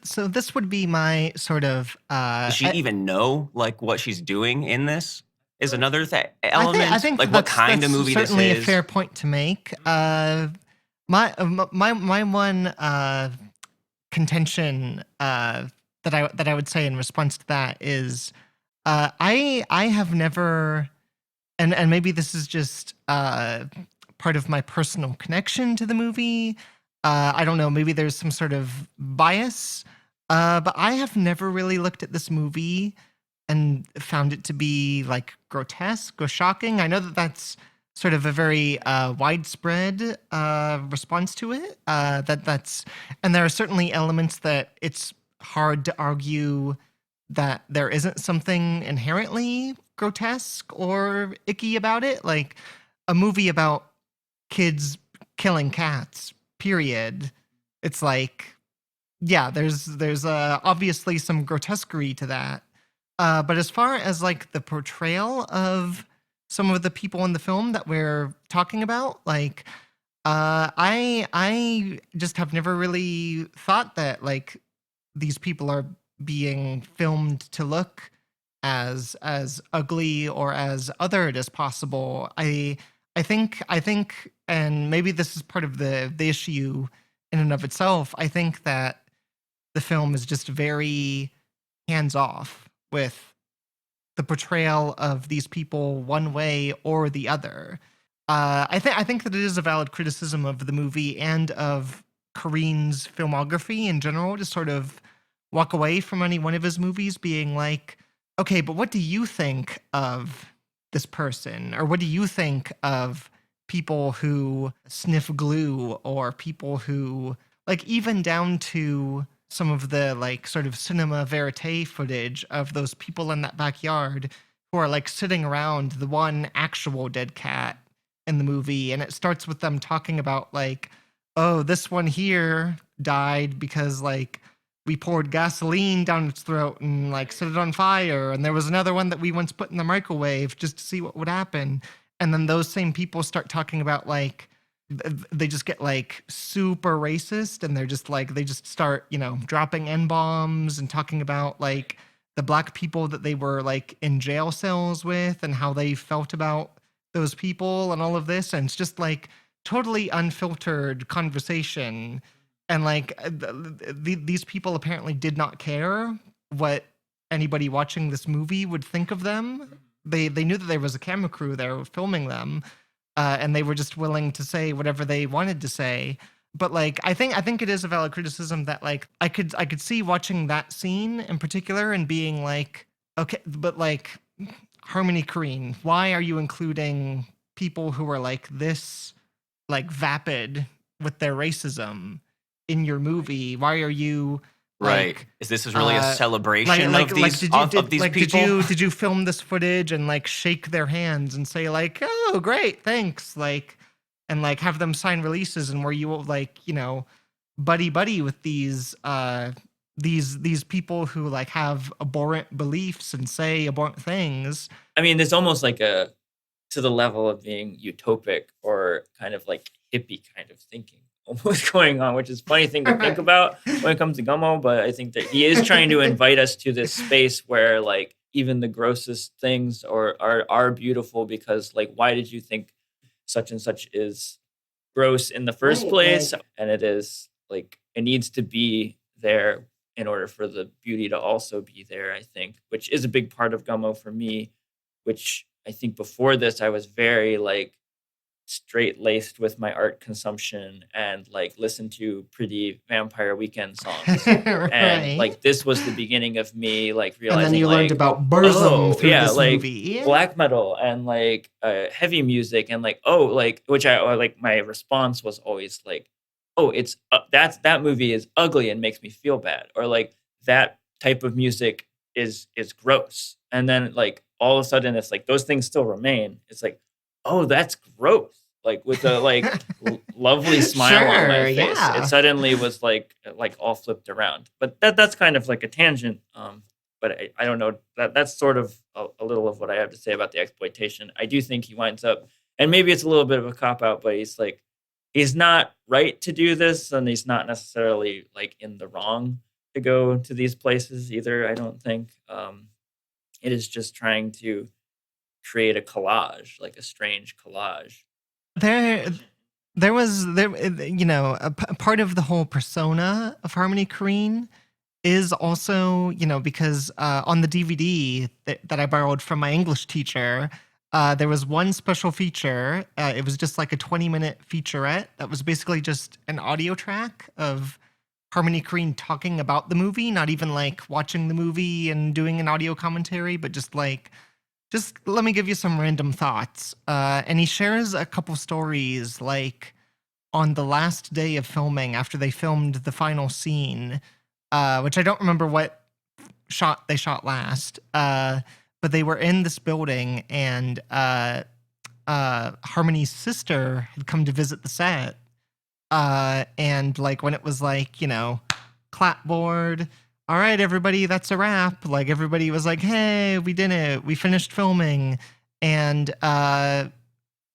so this would be my sort of Does she even know like what she's doing in this? Is another element I think like what kind of that's movie this certainly is? a fair point to make. My one contention that that I would say in response to that is, I have never, and maybe this is just part of my personal connection to the movie. I don't know, maybe there's some sort of bias, but I have never really looked at this movie and found it to be like grotesque or shocking. I know that that's sort of a very widespread response to it. And there are certainly elements that it's hard to argue that there isn't something inherently grotesque or icky about it. Like a movie about kids killing cats, period. It's like, yeah, there's obviously some grotesquerie to that. But as far as like the portrayal of some of the people in the film that we're talking about, like, I just have never really thought that like these people are being filmed to look as ugly or as othered as possible. I think, and maybe this is part of the issue in and of itself. I think that the film is just very hands off with the portrayal of these people one way or the other. I think that it is a valid criticism of the movie and of Korine's filmography in general to sort of walk away from any one of his movies being like, okay, but what do you think of this person? Or what do you think of people who sniff glue, or people who, like, even down to some of the like sort of cinema verite footage of those people in that backyard who are like sitting around the one actual dead cat in the movie, and it starts with them talking about like, oh, this one here died because like we poured gasoline down its throat and like set it on fire, and there was another one that we once put in the microwave just to see what would happen. And then those same people start talking about like, they just get like super racist, and they're just like, they just start, you know, dropping N-bombs and talking about like the black people that they were like in jail cells with and how they felt about those people and all of this. And it's just like totally unfiltered conversation. And like these people apparently did not care what anybody watching this movie would think of them. They knew that there was a camera crew there filming them, and they were just willing to say whatever they wanted to say. But like, I think it is a valid criticism that like I could see watching that scene in particular and being like, okay, but like Harmony Korine, why are you including people who are like this, like vapid with their racism in your movie? Why are you Right. like, Is this really a celebration like, of these of these people? did you film this footage and like shake their hands and say like, oh great, thanks, like, and like have them sign releases, and where you will like, you know, buddy with these people who like have abhorrent beliefs and say abhorrent things. I mean, there's almost like a, to the level of being utopic or kind of like hippie kind of thinking almost going on, which is a funny thing to think about when it comes to Gummo. But I think that he is trying to invite us to this space where like even the grossest things are beautiful, because like, why did you think such and such is gross in the first place? And it is like, it needs to be there in order for the beauty to also be there, I think, which is a big part of Gummo for me, which I think before this, I was very like straight-laced with my art consumption and like listen to pretty Vampire Weekend songs. Right. And like this was the beginning of me like realizing, and then you like, learned about Burzum through yeah, this like movie. black metal and like heavy music, and like, oh, like, which I like, my response was always like, oh, it's that movie is ugly and makes me feel bad, or like that type of music is gross. And then like all of a sudden it's like those things still remain. It's like, oh, that's gross. Like with a like lovely smile on my face. Yeah. It suddenly was like all flipped around. But that's kind of like a tangent. But I don't know. That's sort of a little of what I have to say about the exploitation. I do think he winds up, and maybe it's a little bit of a cop out, but he's like, he's not right to do this, and he's not necessarily like in the wrong to go to these places either. I don't think. It is just trying to create a collage, like a strange collage. There was, you know, a part of the whole persona of Harmony Korine is also, because on the DVD that I borrowed from my English teacher, there was one special feature. It was just like a 20-minute featurette that was basically just an audio track of Harmony Korine talking about the movie, not even like watching the movie and doing an audio commentary, but just let me give you some random thoughts. And he shares a couple stories, like on the last day of filming, after they filmed the final scene, which I don't remember what shot they shot last, but they were in this building, and Harmony's sister had come to visit the set. And like when it was like, clapboard, all right, everybody, that's a wrap. Like everybody was like, hey, we did it. We finished filming. And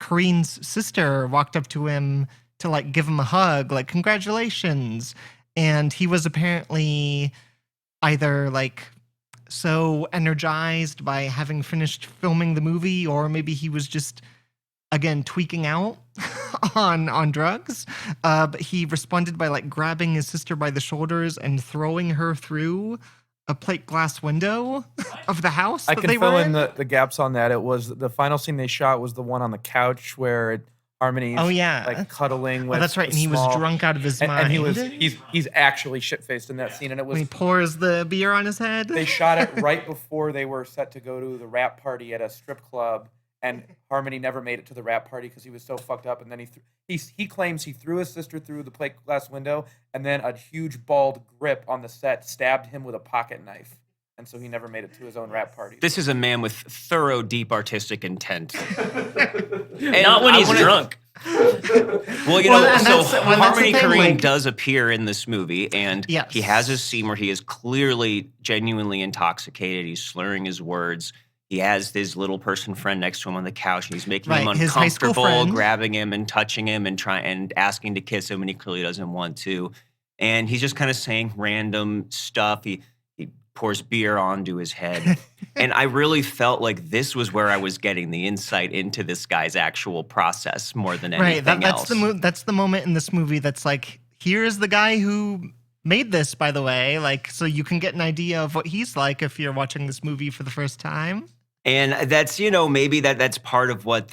Karine's sister walked up to him to like give him a hug, like, congratulations. And he was apparently either like so energized by having finished filming the movie, or maybe he was just, again, tweaking out on drugs. But he responded by like grabbing his sister by the shoulders and throwing her through a plate glass window of the house. I can fill in the gaps on that. It was the final scene they shot was the one on the couch where Harmony's like cuddling with. Oh, that's right. And he was drunk out of his mind. And he's actually shit-faced in that scene. And it was when he pours the beer on his head. They shot it right before they were set to go to the rap party at a strip club. And Harmony never made it to the rap party because he was so fucked up. And then he claims he threw his sister through the plate glass window, and then a huge bald grip on the set stabbed him with a pocket knife. And so he never made it to his own rap party. This is a man with thorough, deep artistic intent. Not when he's drunk. Well, so Harmony Korine does appear in this movie, and he has a scene where he is clearly, genuinely intoxicated. He's slurring his words. He has his little person friend next to him on the couch, and he's making him uncomfortable, grabbing him and touching him and asking to kiss him, and he clearly doesn't want to. And he's just kind of saying random stuff. He pours beer onto his head. And I really felt like this was where I was getting the insight into this guy's actual process more than anything else. That's the moment in this movie that's like, here's the guy who made this, by the way. Like, so you can get an idea of what he's like if you're watching this movie for the first time. And that's, maybe that's part of what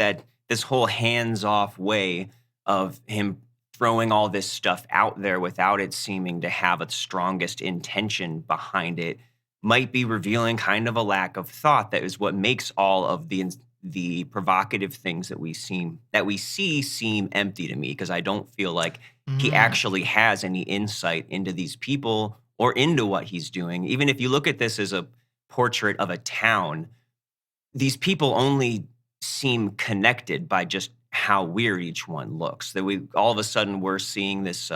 this whole hands-off way of him throwing all this stuff out there without it seeming to have its strongest intention behind it might be revealing kind of a lack of thought. That is what makes all of the provocative things that we see seem empty to me, because I don't feel like he actually has any insight into these people or into what he's doing. Even if you look at this as a portrait of a town, these people only seem connected by just how weird each one looks. That all of a sudden we're seeing this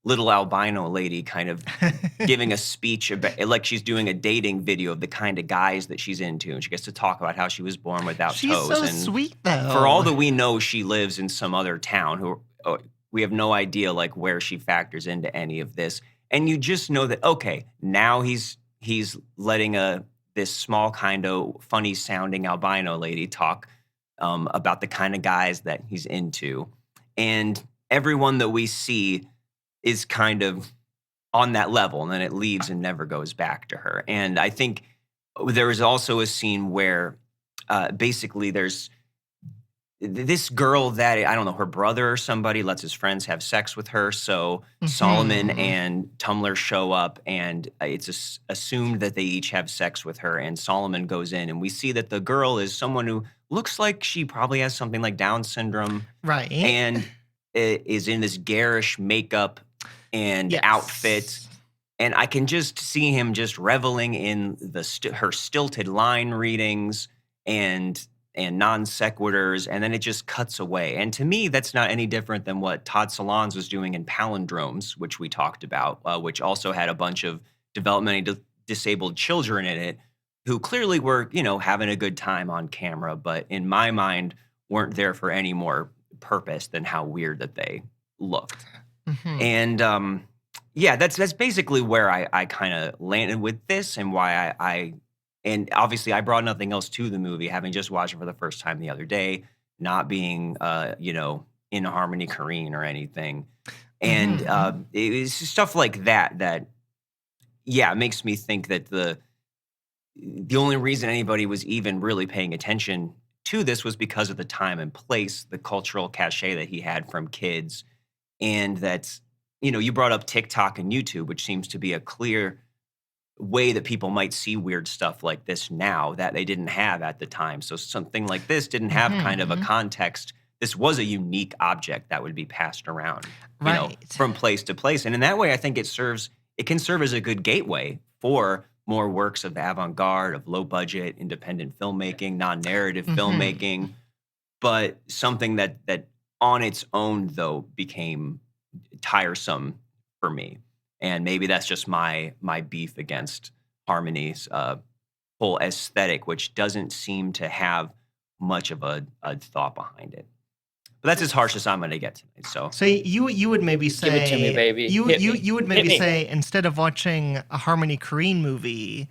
little albino lady kind of giving a speech about, like she's doing a dating video of the kind of guys that she's into, and she gets to talk about how she was born without toes. She's so and sweet, though. For all that we know, she lives in some other town. We have no idea like where she factors into any of this, and you just know that okay, now he's letting this small kind of funny sounding albino lady talk about the kind of guys that he's into, and everyone that we see is kind of on that level, and then it leaves and never goes back to her. And I think there is also a scene where basically there's this girl that, I don't know, her brother or somebody lets his friends have sex with her. So Solomon and Tumblr show up, and it's assumed that they each have sex with her. And Solomon goes in, and we see that the girl is someone who looks like she probably has something like Down syndrome. Right. And is in this garish makeup and outfit. And I can just see him just reveling in her stilted line readings and non sequiturs, and then it just cuts away. And to me, that's not any different than what Todd Solondz was doing in Palindromes, which we talked about, which also had a bunch of developmentally disabled children in it who clearly were, having a good time on camera, but in my mind weren't there for any more purpose than how weird that they looked. And that's basically where I kind of landed with this, and why and obviously I brought nothing else to the movie, having just watched it for the first time the other day, not being in Harmony Korine or anything. And it was stuff like that yeah, it makes me think that the only reason anybody was even really paying attention to this was because of the time and place, the cultural cachet that he had from kids. And that's, you brought up TikTok and YouTube, which seems to be a clear way that people might see weird stuff like this now that they didn't have at the time. So something like this didn't have kind of a context. This was a unique object that would be passed around, Right. from place to place. And in that way, I think it can serve as a good gateway for more works of avant-garde, of low budget, independent filmmaking, non-narrative filmmaking, but something that on its own, though, became tiresome for me. And maybe that's just my beef against Harmony's whole aesthetic, which doesn't seem to have much of a thought behind it. But that's as harsh as I'm going to get tonight. So you would maybe say, Give it to me, baby. Hit me. You would maybe say, instead of watching a Harmony Korine movie,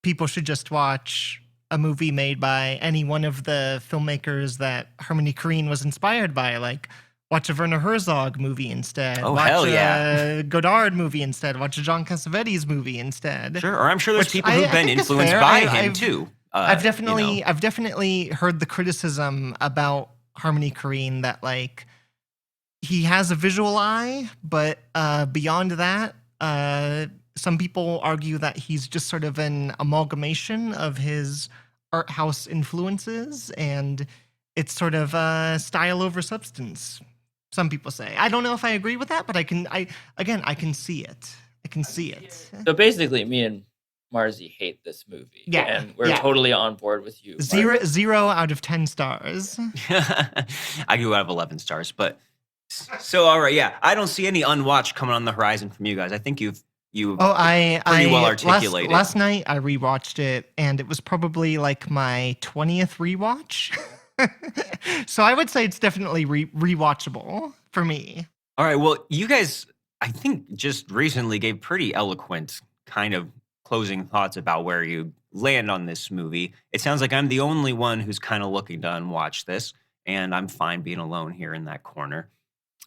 people should just watch a movie made by any one of the filmmakers that Harmony Korine was inspired by, like watch a Werner Herzog movie instead. Oh, watch hell a yeah. Godard movie instead. Watch a John Cassavetes movie instead. Sure, or I'm sure there's Which people I who've been think is influenced fair. by him too. I've definitely heard the criticism about Harmony Korine that like he has a visual eye, but beyond that, some people argue that he's just sort of an amalgamation of his art house influences, and it's sort of style over substance. Some people say. I don't know if I agree with that, but I can see it. I can see it. So basically, me and Marzi hate this movie. Yeah, And we're yeah. totally on board with you. Zero out of 10 stars. I go out of 11 stars, but so all right, yeah. I don't see any Unwatched coming on the horizon from you guys. I think you've pretty well articulated. Last night I rewatched it, and it was probably like my 20th rewatch. So I would say it's definitely rewatchable for me. All right, well, you guys, I think, just recently gave pretty eloquent kind of closing thoughts about where you land on this movie. It sounds like I'm the only one who's kind of looking to unwatch this, and I'm fine being alone here in that corner.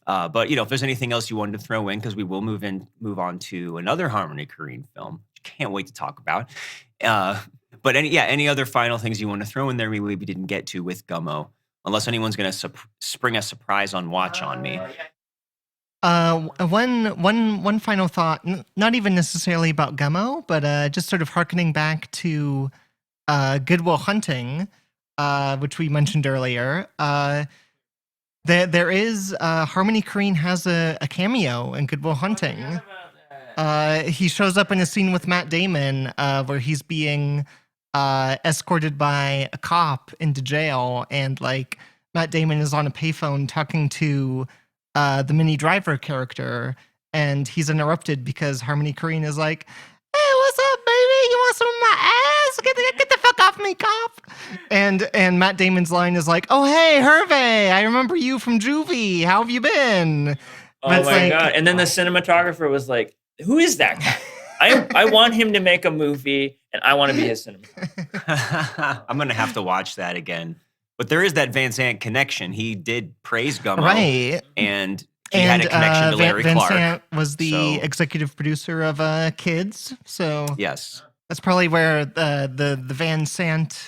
But if there's anything else you wanted to throw in, because we will move on to another Harmony Korine film, can't wait to talk about. But any other final things you want to throw in there we didn't get to with Gummo, unless anyone's going to spring a surprise on watch on me. One final thought, not even necessarily about Gummo, but just sort of hearkening back to Good Will Hunting, which we mentioned earlier. There is Harmony Korine has a cameo in Good Will Hunting. He shows up in a scene with Matt Damon where he's being escorted by a cop into jail, and like Matt Damon is on a payphone talking to the Minnie Driver character, and he's interrupted because Harmony Korine is like, "Hey, what's up, baby? You want some of my ass? Get the fuck off me, cop!" And Matt Damon's line is like, "Oh, hey, Hervé, I remember you from Juvie. How have you been?" Oh my god! And then the cinematographer was like, "Who is that guy? I want him to make a movie, and I want to be his cinematographer." I'm gonna have to watch that again. But there is that Van Sant connection. He did praise Gummo, right? And he had a connection to Larry Van Clark. Sant was the executive producer of Kids, so yes, that's probably where the Van Sant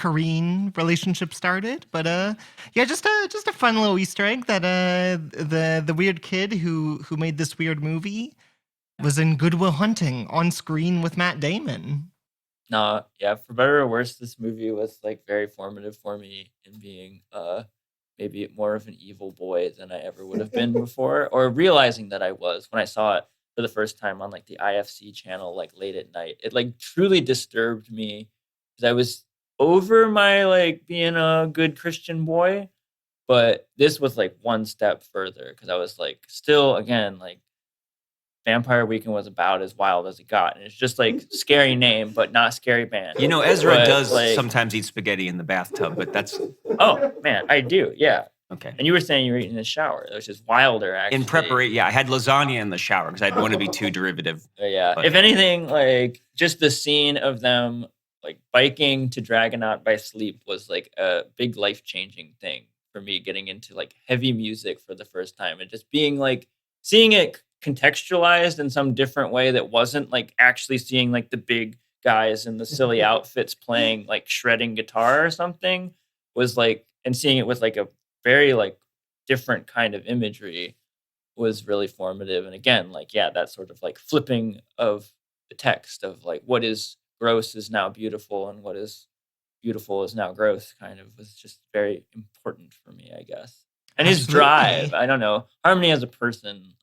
Korine relationship started. But just a fun little Easter egg that the weird kid who made this weird movie was in Good Will Hunting on screen with Matt Damon. No, yeah, for better or worse, this movie was like very formative for me in being maybe more of an evil boy than I ever would have been before, or realizing that I was when I saw it for the first time on like the IFC channel, like late at night. It like truly disturbed me because I was over my like being a good Christian boy, but this was like one step further because I was like still again like Vampire Weekend was about as wild as it got, and it's just like scary name but not scary band. Ezra But, does like, sometimes eat spaghetti in the bathtub, but that's oh man, I do, yeah. okay. And you were saying you were eating in the shower, which is wilder actually. In preparation, yeah, I had lasagna in the shower because I didn't want to be too derivative. Yeah, But- if anything, like just the scene of them like biking to Dragonaut by sleep was like a big life-changing thing for me, getting into like heavy music for the first time and just being like seeing it contextualized in some different way that wasn't like actually seeing like the big guys in the silly outfits playing like shredding guitar or something, was like, and seeing it with like a very like different kind of imagery was really formative. And again, like, yeah, that sort of like flipping of the text of like what is gross is now beautiful and what is beautiful is now gross kind of was just very important for me, I guess. And his Absolutely. drive, I don't know, Harmony as a person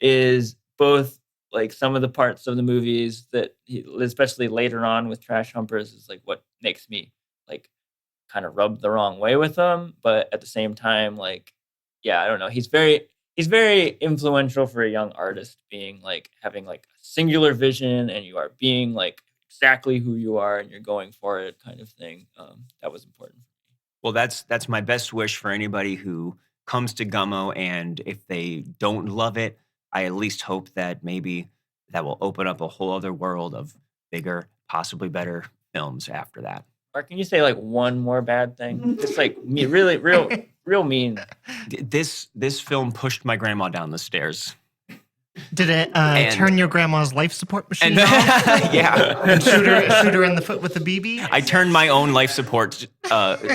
is both like some of the parts of the movies that he, especially later on with Trash Humpers, is like what makes me like kind of rub the wrong way with him. But at the same time, like, yeah, I don't know. He's very influential for a young artist, being like having like a singular vision and you are being like exactly who you are and you're going for it kind of thing. That was important. Well, that's my best wish for anybody who comes to Gummo, and if they don't love it, I at least hope that maybe that will open up a whole other world of bigger, possibly better films after that. Mark, can you say like one more bad thing? Just like me, really, real mean. This film pushed my grandma down the stairs. Did it turn your grandma's life support machine And off? yeah, And shoot her in the foot with a BB? I turned my own life support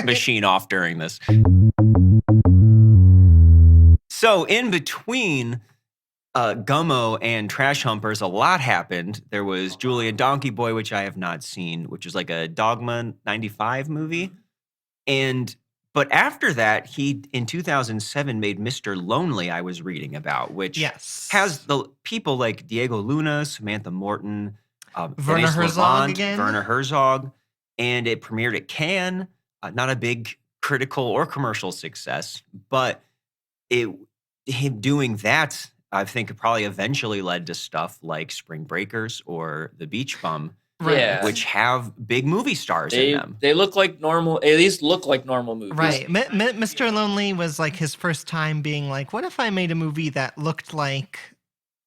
machine off during this. So in between Gummo and Trash Humpers, a lot happened. There was Julian Donkey Boy, which I have not seen, which was like a Dogma 95 movie. But after that, he, in 2007, made Mr. Lonely, I was reading about, which has the people like Diego Luna, Samantha Morton, Werner Herzog again. Werner Herzog, and it premiered at Cannes. Not a big critical or commercial success, but him doing that, I think it probably eventually led to stuff like Spring Breakers or The Beach Bum, Yeah. which have big movie stars in them. They look like normal, at least look like normal movies. Right. Mr. Lonely was like his first time being like, what if I made a movie that looked like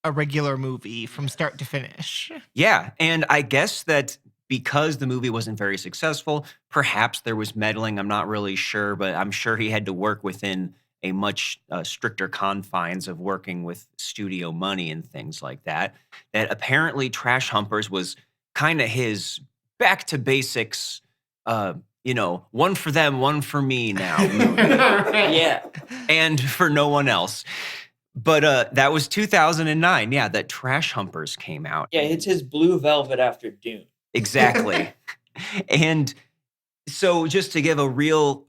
a regular movie from start to finish? Yeah, and I guess that because the movie wasn't very successful, perhaps there was meddling. I'm not really sure, but I'm sure he had to work within a much stricter confines of working with studio money and things like that. That apparently Trash Humpers was kind of his back to basics, one for them, one for me now movie. Yeah. And for no one else. But that was 2009, that Trash Humpers came out. Yeah, it's his Blue Velvet after Dune. Exactly. And so just to give a real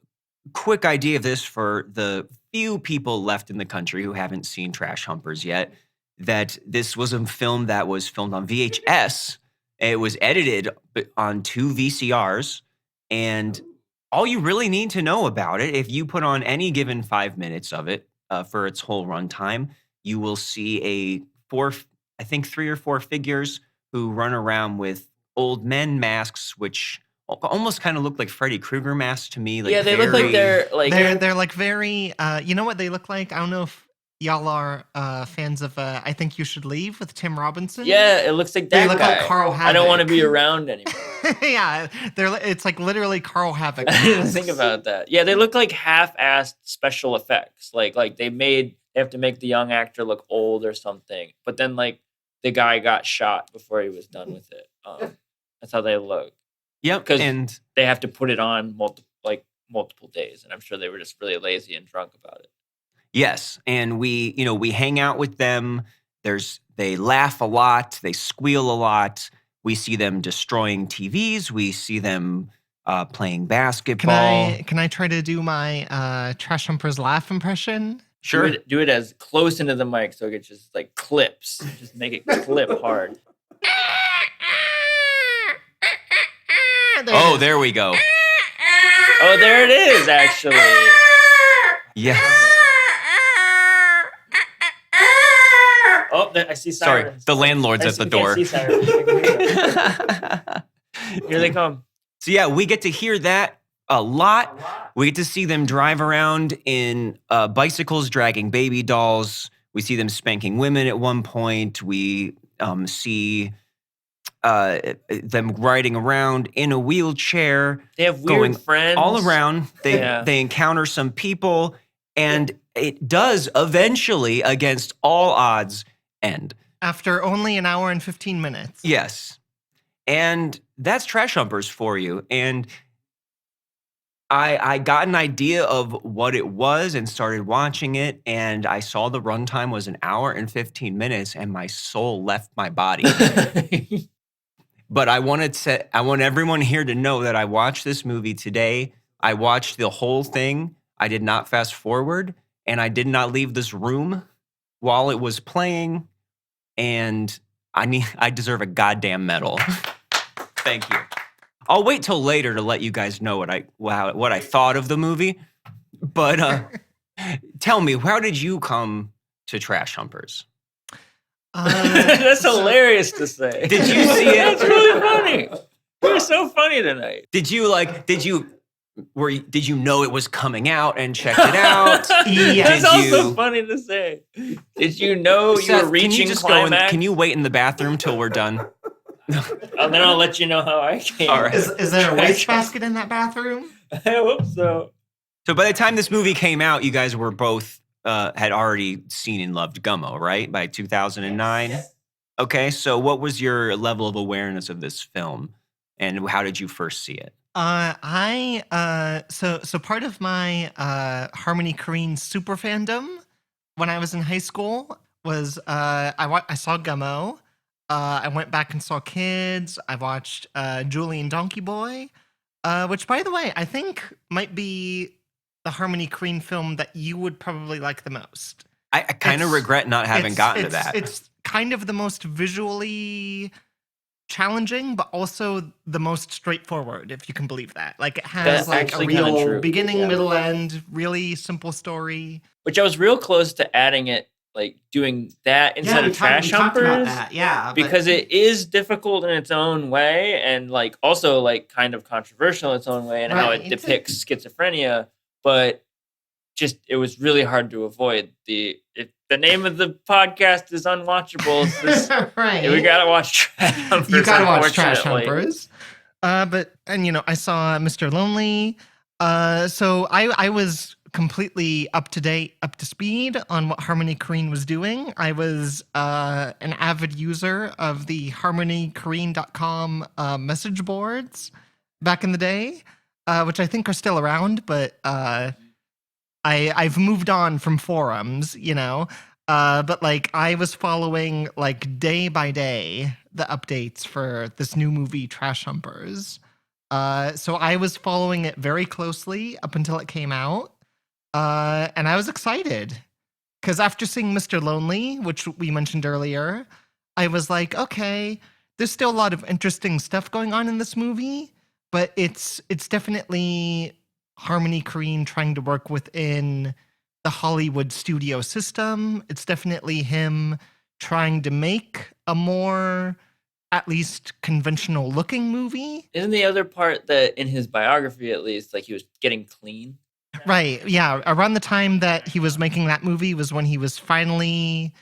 quick idea of this for the few people left in the country who haven't seen Trash Humpers yet, that this was a film that was filmed on VHS. It was edited on 2 VCRs, and all you really need to know about it, if you put on any given 5 minutes of it for its whole runtime, you will see 3 or 4 figures who run around with old men masks, which almost kind of look like Freddy Krueger masks to me. They look like they're like very. You know what they look like? I don't know if y'all are fans of I Think You Should Leave with Tim Robinson. Yeah, it looks like that They look guy. like Carl Havoc. I don't want to be around anymore. Yeah, it's like literally Carl Havoc. I didn't think about that. Yeah, they look like half-assed special effects. Like they have to make the young actor look old or something. But then like the guy got shot before he was done with it. That's how they look. Yep, because and they have to put it on multiple days, and I'm sure they were just really lazy and drunk about it. Yes, and we hang out with them. They laugh a lot, they squeal a lot. We see them destroying TVs. We see them playing basketball. Can I try to do my Trash Humpers laugh impression? Sure. Do it as close into the mic so it just like clips. Just make it clip hard. There we go. Oh, there it is, actually. Yes. Oh, I see Sorry, sirens. the landlord's at the door. I see sirens. Here they come. So yeah, we get to hear that a lot. We get to see them drive around in bicycles dragging baby dolls. We see them spanking women at one point. We see them riding around in a wheelchair. They have weird friends all around. They encounter some people, and it does eventually, against all odds, end. After only an hour and 15 minutes. Yes. And that's Trash Humpers for you. And I got an idea of what it was and started watching it, and I saw the runtime was an hour and 15 minutes, and my soul left my body. But I want everyone here to know that I watched this movie today. I watched the whole thing. I did not fast forward, and I did not leave this room while it was playing. And I deserve a goddamn medal. Thank you. I'll wait till later to let you guys know what I thought of the movie. But tell me, how did you come to Trash Humpers? That's hilarious to say. Did you see it? That's really funny. You're so funny tonight. Did you know it was coming out and checked it out? Yeah. That's also funny to say. Did you know Seth, you were reaching climax? Can you wait in the bathroom till we're done? And then I'll let you know how I came. All right. Is there a wastebasket in that bathroom? I hope so. So by the time this movie came out, you guys were both had already seen and loved Gummo, right? By 2009? Yes. Okay, so what was your level of awareness of this film, and how did you first see it? So part of my Harmony Korine super fandom when I was in high school was I saw Gummo. I went back and saw Kids. I watched Julian Donkey Boy, which, by the way, I think might be the Harmony Korine film that you would probably like the most. I kind of regret not having gotten to that. It's kind of the most visually challenging, but also the most straightforward, if you can believe that. Like, it has That's like a actually kinda real true. beginning, Yeah. middle, end, really simple story. Which I was real close to adding it, like doing that instead of Trash Humpers. Yeah, Because it is difficult in its own way, and like also like kind of controversial in its own way, and how it Right. depicts schizophrenia. But just it was really hard to avoid. The name of the podcast is Unwatchables. right. We gotta watch Trash Humpers. You gotta watch Trash unfortunately. Humpers. I saw Mr. Lonely. So I was completely up to date, up to speed on what Harmony Korine was doing. I was an avid user of the harmonykorine.com message boards back in the day, which I think are still around, but I've moved on from forums, but like I was following like day by day the updates for this new movie Trash Humpers. So I was following it very closely up until it came out. And I was excited because after seeing Mr. Lonely, which we mentioned earlier, I was like, okay, there's still a lot of interesting stuff going on in this movie, but it's definitely Harmony Korine trying to work within the Hollywood studio system. It's definitely him trying to make a more, at least, conventional looking movie. Isn't the other part that in his biography, at least, like he was getting clean? Right. Yeah. Around the time that he was making that movie was when he was finally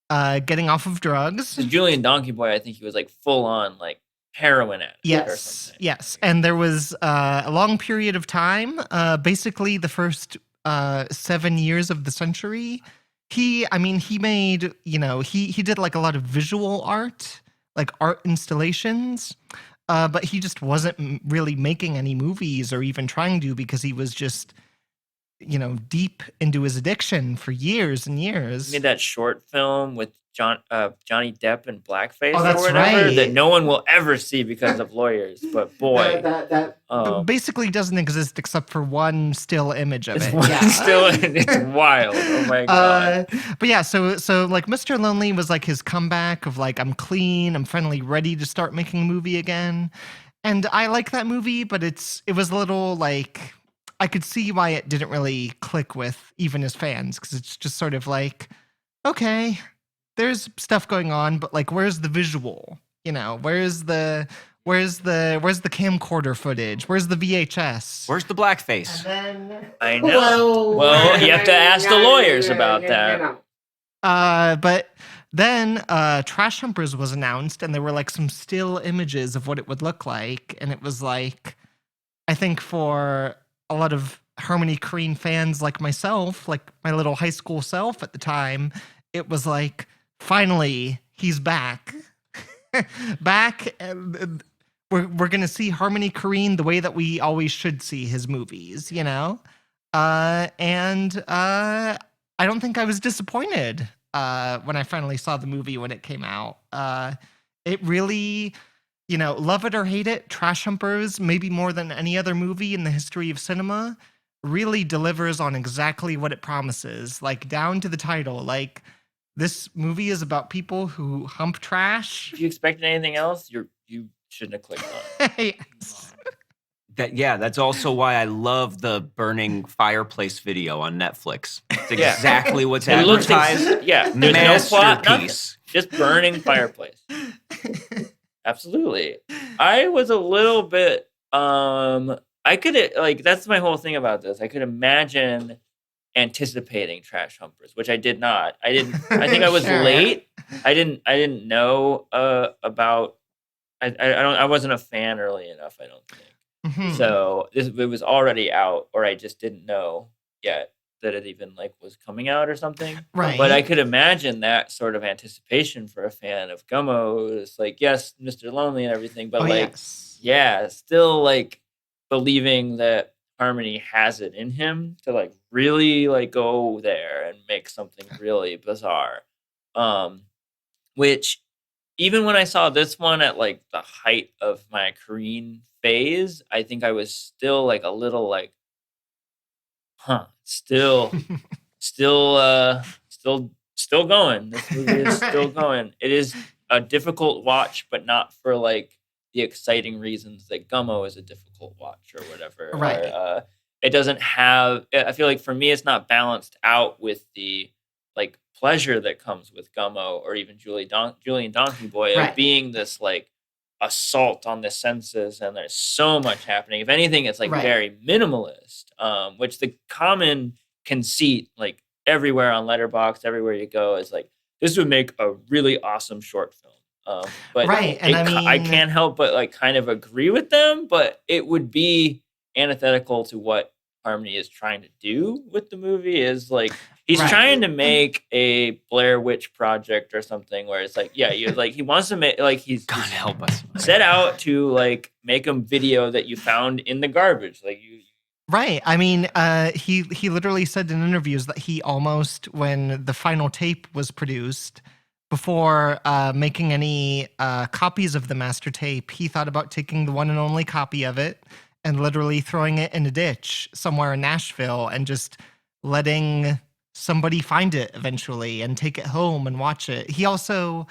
getting off of drugs. So Julian Donkey Boy, I think he was like full on like heroin addict. Or Yes. something. Yes. And there was a long period of time, basically the first 7 years of the century. He made, he did like a lot of visual art, like art installations. But he just wasn't really making any movies or even trying to, because he was just, deep into his addiction for years and years. He made that short film with Johnny Depp in blackface Oh, that's or whatever right. that no one will ever see because of lawyers. But boy, That oh, basically doesn't exist except for one still image of it's it. still it's wild. Oh my god! But yeah, so like Mr. Lonely was like his comeback of like, I'm clean, I'm finally ready to start making a movie again. And I like that movie, but it was a little like, I could see why it didn't really click with even his fans, because it's just sort of like, okay, there's stuff going on, but like, where's the visual? Where's the camcorder footage? Where's the VHS? Where's the blackface? I know. Well, you have to ask the lawyers about that. But then Trash Humpers was announced, and there were like some still images of what it would look like, and it was like, I think for a lot of Harmony Korine fans like myself, like my little high school self at the time, it was like, finally, he's back. Back. And we're going to see Harmony Korine the way that we always should see his movies, you know? And I don't think I was disappointed when I finally saw the movie when it came out. It really, you know, love it or hate it, Trash Humpers, maybe more than any other movie in the history of cinema, really delivers on exactly what it promises, like down to the title. Like, this movie is about people who hump trash. If you expected anything else, you shouldn't have clicked on it. Yes. That's also why I love the burning fireplace video on Netflix. It's Yeah. exactly what's It looks advertised. there's no plot, nothing. Masterpiece. Just burning fireplace. Absolutely. I was a little bit I could like, that's my whole thing about this. I could imagine anticipating Trash Humpers, which I did not. I think I was Sure. late. I didn't know about I wasn't a fan early enough, I don't think. Mhm. So it was already out, or I just didn't know yet that it even like was coming out or something. Right. But I could imagine that sort of anticipation for a fan of Gummo. It's like, yes, Mr. Lonely and everything, but Oh, like, yes. yeah, still like believing that Harmony has it in him to like really like go there and make something really bizarre. Which even when I saw this one at like the height of my Korine phase, I think I was still like a little like, still going. This movie is still going. It is a difficult watch, but not for like the exciting reasons that Gummo is a difficult watch or whatever. Right. Or, it doesn't have. I feel like for me, it's not balanced out with the like pleasure that comes with Gummo or even Julian Donkey Boy Right. of being this like assault on the senses, and there's so much happening. If anything, it's like Right. very minimalist, which the common conceit like everywhere on Letterboxd, everywhere you go, is like, this would make a really awesome short film. But Right, and I I mean- can't help but like kind of agree with them, but it would be antithetical to what Harmony is trying to do with the movie. Is like, he's Right. trying to make a Blair Witch Project or something where it's like, yeah, you like, he wants to make like, he's God help us. set out to like make a video that you found in the garbage. Like you Right. I mean, he literally said in interviews that he almost, when the final tape was produced, before making any copies of the master tape, he thought about taking the one and only copy of it and literally throwing it in a ditch somewhere in Nashville and just letting somebody find it eventually and take it home and watch it. He also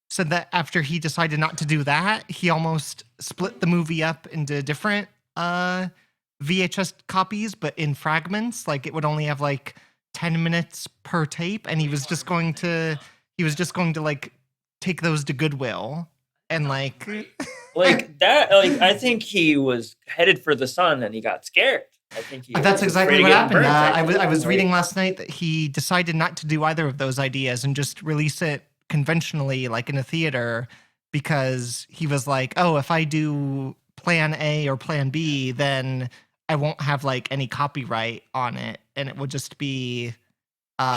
said that after he decided not to do that, he almost split the movie up into different VHS copies, but in fragments. Like, it would only have like 10 minutes per tape, and he was just going to like take those to Goodwill and like like that. Like, I think he was headed for the sun and he got scared. I think he That's was exactly afraid what of getting happened. burnt, I was think. reading Like, last night that he decided not to do either of those ideas and just release it conventionally, like in a theater, because he was like, oh, if I do plan A or plan B, then I won't have like any copyright on it, and it would just be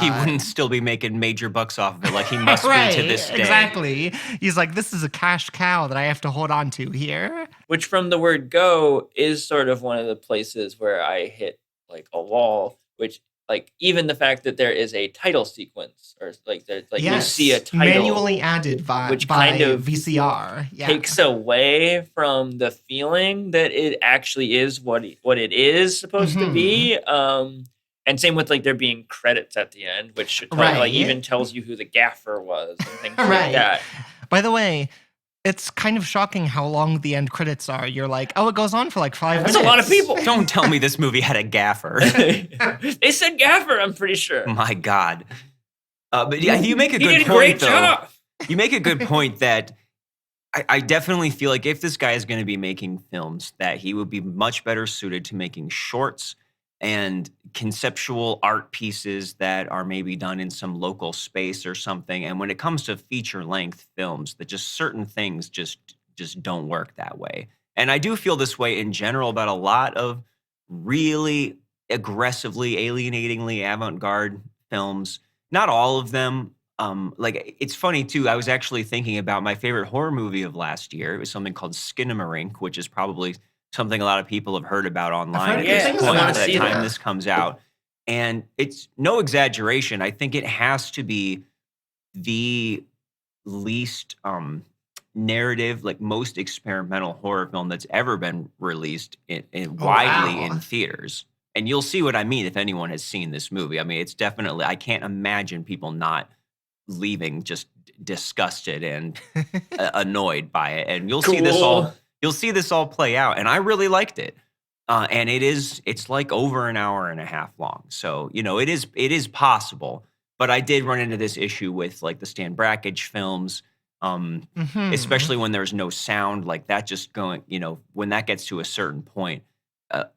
He wouldn't still be making major bucks off of it like he must right, be to this day. exactly. He's like, this is a cash cow that I have to hold on to here. which from the word go is sort of one of the places where I hit like a wall, which like even the fact that there is a title sequence or like there's like you see a title manually added by, which by kind of VCR. Yeah. takes away from the feeling that it actually is what it is supposed to be. And same with like there being credits at the end, which should tell, Right. like even tells you who the gaffer was and things Right. like that. By the way, it's kind of shocking how long the end credits are. You're like, oh, it goes on for like 5 minutes. That's a lot of people. Don't tell me this movie had a gaffer. They said gaffer, I'm pretty sure. My God. But yeah, you make a He good did a point, great though. job. You make a good point that I definitely feel like if this guy is going to be making films, that he would be much better suited to making shorts and conceptual art pieces that are maybe done in some local space or something. And when it comes to feature-length films, that just certain things just don't work that way. And I do feel this way in general about a lot of really aggressively, alienatingly avant-garde films. Not all of them. Like it's funny too. I was actually thinking about my favorite horror movie of last year. It was something called Skinamarink, which is probably something a lot of people have heard about online heard at this good things point about by the it. time Yeah. this comes out. And it's no exaggeration. I think it has to be the least narrative, like most experimental horror film that's ever been released in widely wow. in theaters. And you'll see what I mean if anyone has seen this movie. I mean, it's definitely, I can't imagine people not leaving just disgusted and annoyed by it. And you'll see this all, Cool. you'll see this all play out. And I really liked it. And it's like over an hour and a half long. So, you know, it is possible. But I did run into this issue with like the Stan Brakhage films, Mhm. especially when there's no sound, like that just going, you know, when that gets to a certain point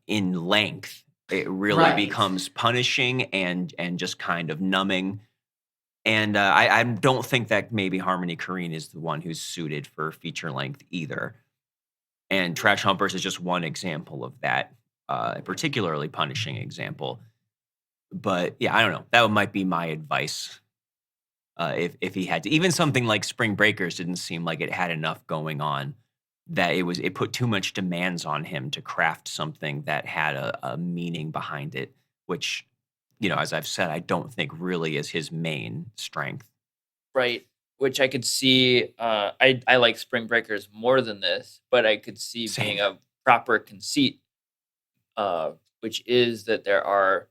in length, it really Right. becomes punishing and just kind of numbing. And I don't think that maybe Harmony Korine is the one who's suited for feature length either. And Trash Humpers is just one example of that, a particularly punishing example. But yeah, I don't know. That might be my advice. If he had to, even something like Spring Breakers didn't seem like it had enough going on, that it put too much demands on him to craft something that had a meaning behind it, which, you know, as I've said, I don't think really is his main strength. Right. Which I could see. I like Spring Breakers more than this, but I could see Same. being a proper conceit, which is that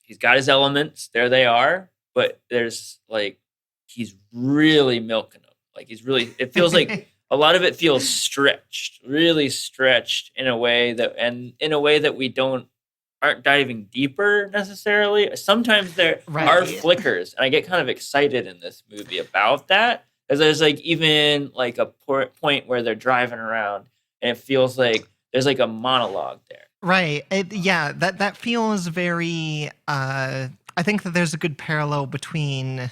he's got his elements, there they are, but there's like, he's really milking them. Like it feels like a lot of it feels stretched, really stretched in a way that we aren't diving deeper necessarily. Sometimes there are Right. flickers, and I get kind of excited in this movie about that. Because there's like even like a point where they're driving around, and it feels like there's like a monologue there. Right. Yeah, that feels very I think that there's a good parallel between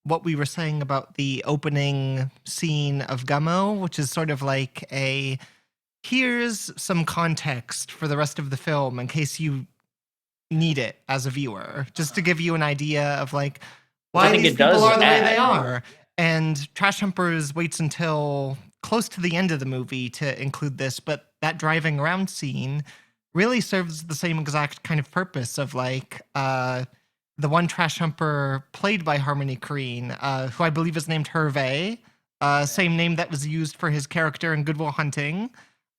what we were saying about the opening scene of Gummo, which is sort of like here's some context for the rest of the film in case you need it as a viewer, just to give you an idea of like why think these it people does are the way add. they are. And Trash Humpers waits until close to the end of the movie to include this, but that driving around scene really serves the same exact kind of purpose of like the one Trash Humper played by Harmony Korine, who I believe is named Hervé, same name that was used for his character in Good Will Hunting.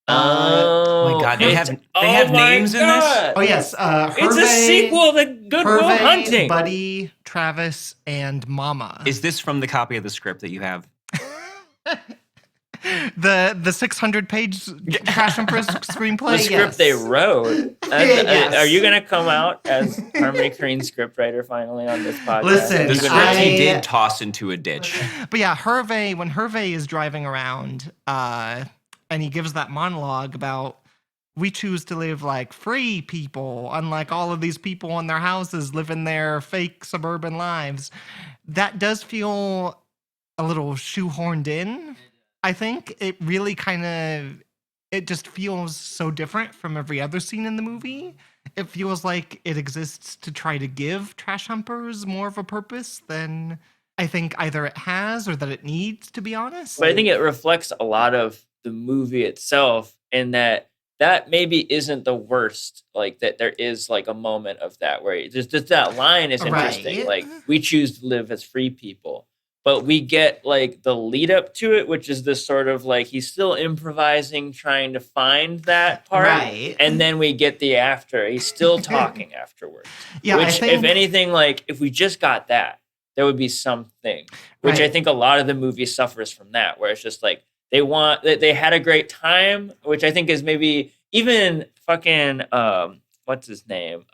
Oh my God, they it's- have my names in this? God. Oh yes, It's a Hervé, sequel to Good Will Hervé, Hunting. Buddy, Travis, and Mama. Is this from the copy of the script that you have? the 600-page Trash Humpers screenplay? The script Yes. they wrote. Yes. Are you going to come out as Harmony Korine's scriptwriter finally on this podcast? Listen, The You've been script he writing- did toss into a ditch. But yeah, when Hervé is driving around, and he gives that monologue about we choose to live like free people, unlike all of these people in their houses living their fake suburban lives. That does feel a little shoehorned in. I think it really it just feels so different from every other scene in the movie. It feels like it exists to try to give Trash Humpers more of a purpose than I think either it has or that it needs, to be honest. But I think it reflects a lot of the movie itself in that maybe isn't the worst. Like that there is like a moment of that where just that line is interesting. Right. Like we choose to live as free people. But we get like the lead up to it, which is this sort of like he's still improvising, trying to find that part. Right. And then we get the after. He's still talking afterwards. Yeah, I which, think- if anything, like if we just got that, there would be something. Which I Right. think a lot of the movie suffers from that, where it's just like they had a great time, which I think is maybe even fucking what's his name?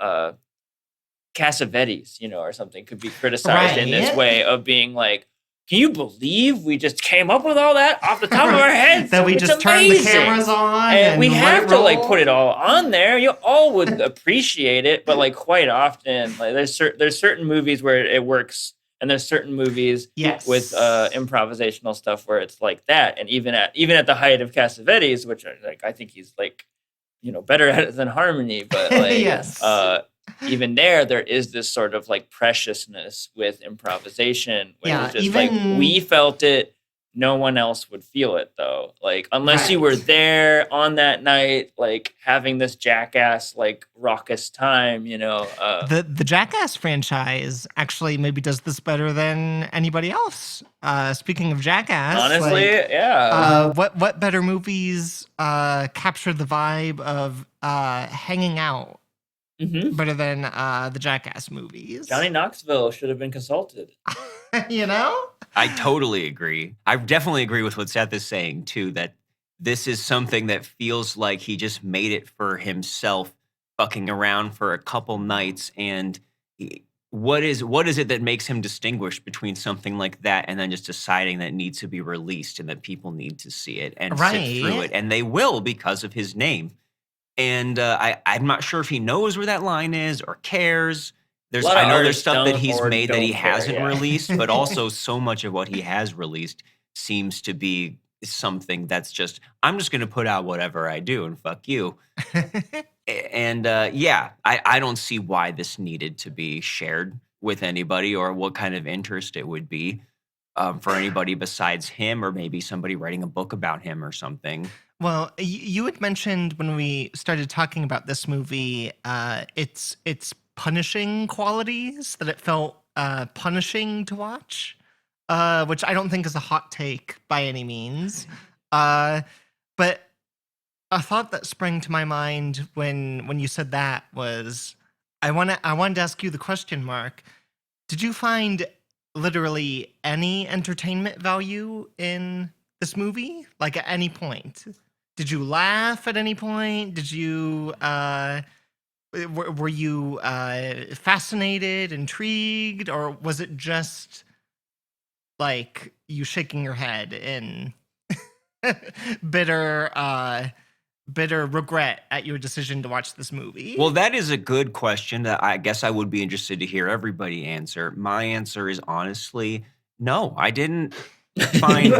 Cassavetes, or something could be criticized in this Right. way of being like, can you believe we just came up with all that off the top of our heads? That we It's just turned the amazing. cameras on And we let have it to like roll. put it all on there. You all would appreciate it, but like quite often, like there's certain movies where it works, and there's certain movies Yes. with improvisational stuff where it's like that. And even at the height of Cassavetes, which are, like I think he's like better at it than Harmony, but like Yes. even there is this sort of like preciousness with improvisation. Where Yeah, it's just even- like we felt it. No one else would feel it though. Like unless you were Right. there on that night, like having this jackass like raucous time, you know. The Jackass franchise actually maybe does this better than anybody else. Speaking of Jackass, Honestly, like, yeah. what better movies capture the vibe of hanging out Mhm. better than the Jackass movies? Johnny Knoxville should have been consulted. You know? I totally agree. I definitely agree with what Seth is saying too, that this is something that feels like he just made it for himself, fucking around for a couple nights. And what is it that makes him distinguish between something like that and then just deciding that it needs to be released and that people need to see it and sit through Right. it? And they will because of his name. And I'm not sure if he knows where that line is or cares. A lot of I know there's artists stuff that don't he's or made that he don't care, hasn't yeah. released, but also so much of what he has released seems to be something that's just, I'm just going to put out whatever I do and fuck you. And yeah, I don't see why this needed to be shared with anybody or what kind of interest it would be for anybody besides him or maybe somebody writing a book about him or something. Well, you had mentioned when we started talking about this movie, its punishing qualities, that it felt punishing to watch, which I don't think is a hot take by any means. But a thought that sprang to my mind when you said that was, I wanted to ask you the question, Mark. Did you find literally any entertainment value in this movie? Like at any point? Did you laugh at any point? Did you were you fascinated, intrigued, or was it just like you shaking your head in bitter regret at your decision to watch this movie? Well, that is a good question that I guess I would be interested to hear everybody answer. My answer is honestly, no, I didn't find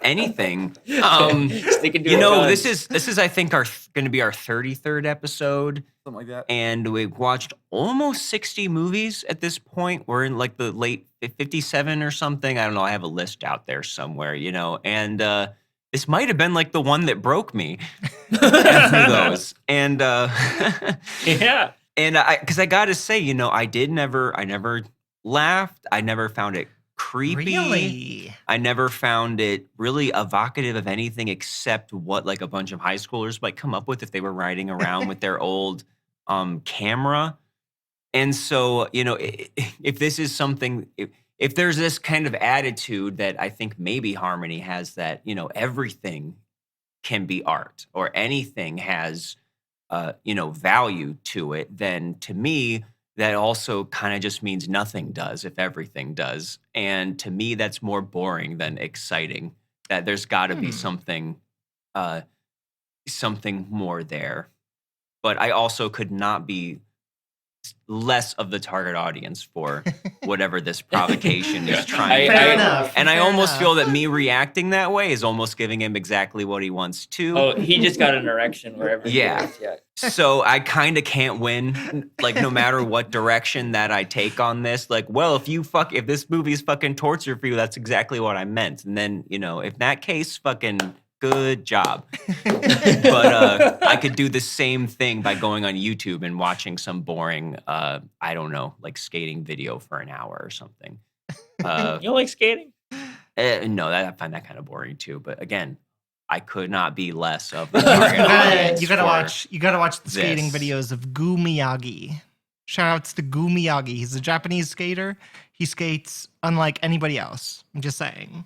anything. Sticking to You his know, guns. this is I think our going to be our 33rd episode, Something like that. and we've watched almost 60 movies at this point. We're in like the late 57 or something. I don't know. I have a list out there somewhere, you know, and this might have been like the one that broke me after those. And Yeah. and because I got to say, you know, I never laughed. I never found it creepy. Really? I never found it really evocative of anything except what like a bunch of high schoolers might come up with if they were riding around with their old camera. And so, you know, if this is something, if there's this kind of attitude that I think maybe Harmony has, that, you know, everything can be art or anything has, you know, value to it, then to me, that also kind of just means nothing does if everything does. And to me, that's more boring than exciting. That there's got to be something more there. But I also could not be less of the target audience for whatever this provocation is trying to Fair do. enough. And I fair almost enough. feel that me reacting that way is almost giving him exactly what he wants to. Oh, he just got an erection wherever he Yeah. was. Yeah. So I kind of can't win, like no matter what direction that I take on this. Like, well, if this movie is fucking torture for you, that's exactly what I meant. And then, you know, if that case, fucking good job. But I could do the same thing by going on YouTube and watching some boring, I don't know, like skating video for an hour or something. You don't like skating? No, I find that kind of boring too. But again, I could not be less of the target audience. You gotta for watch the skating this. videos of Gu Miyagi. Shout outs to Gu Miyagi. He's a Japanese skater. He skates unlike anybody else. I'm just saying.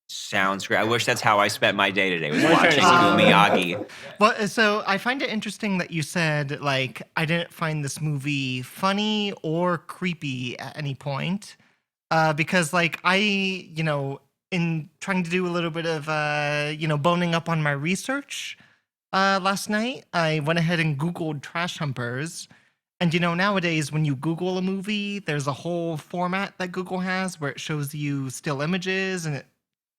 Sounds great. I wish that's how I spent my day today, was What are you watching trying to Gu Miyagi. Well, so I find it interesting that you said, like, I didn't find this movie funny or creepy at any point. Because, like, you know, in trying to do a little bit of, you know, boning up on my research last night, I went ahead and Googled Trash Humpers. And, you know, nowadays when you Google a movie, there's a whole format that Google has where it shows you still images and it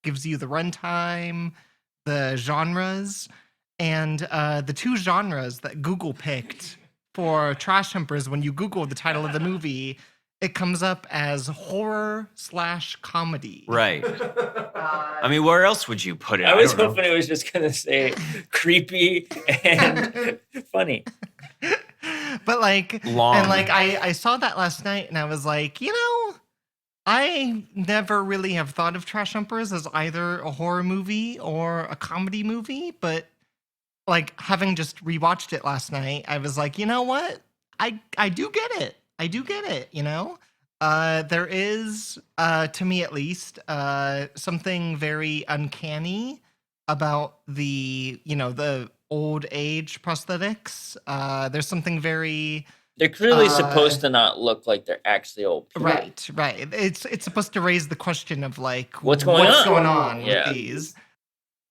gives you the runtime, the genres. And the two genres that Google picked for Trash Humpers, when you Google the title of the movie, it comes up as horror/comedy. Right. I mean, where else would you put it? I was don't know. hoping it was just gonna say creepy and funny. But like, Long. and like, I saw that last night, and I was like, I never really have thought of Trash Humpers as either a horror movie or a comedy movie, but like having just rewatched it last night, I was like, you know what? I do get it. I do get it, there is, to me at least, something very uncanny about the old age prosthetics. There's something very They're clearly supposed to not look like they're actually old people. right. It's supposed to raise the question of like What's going on? with these.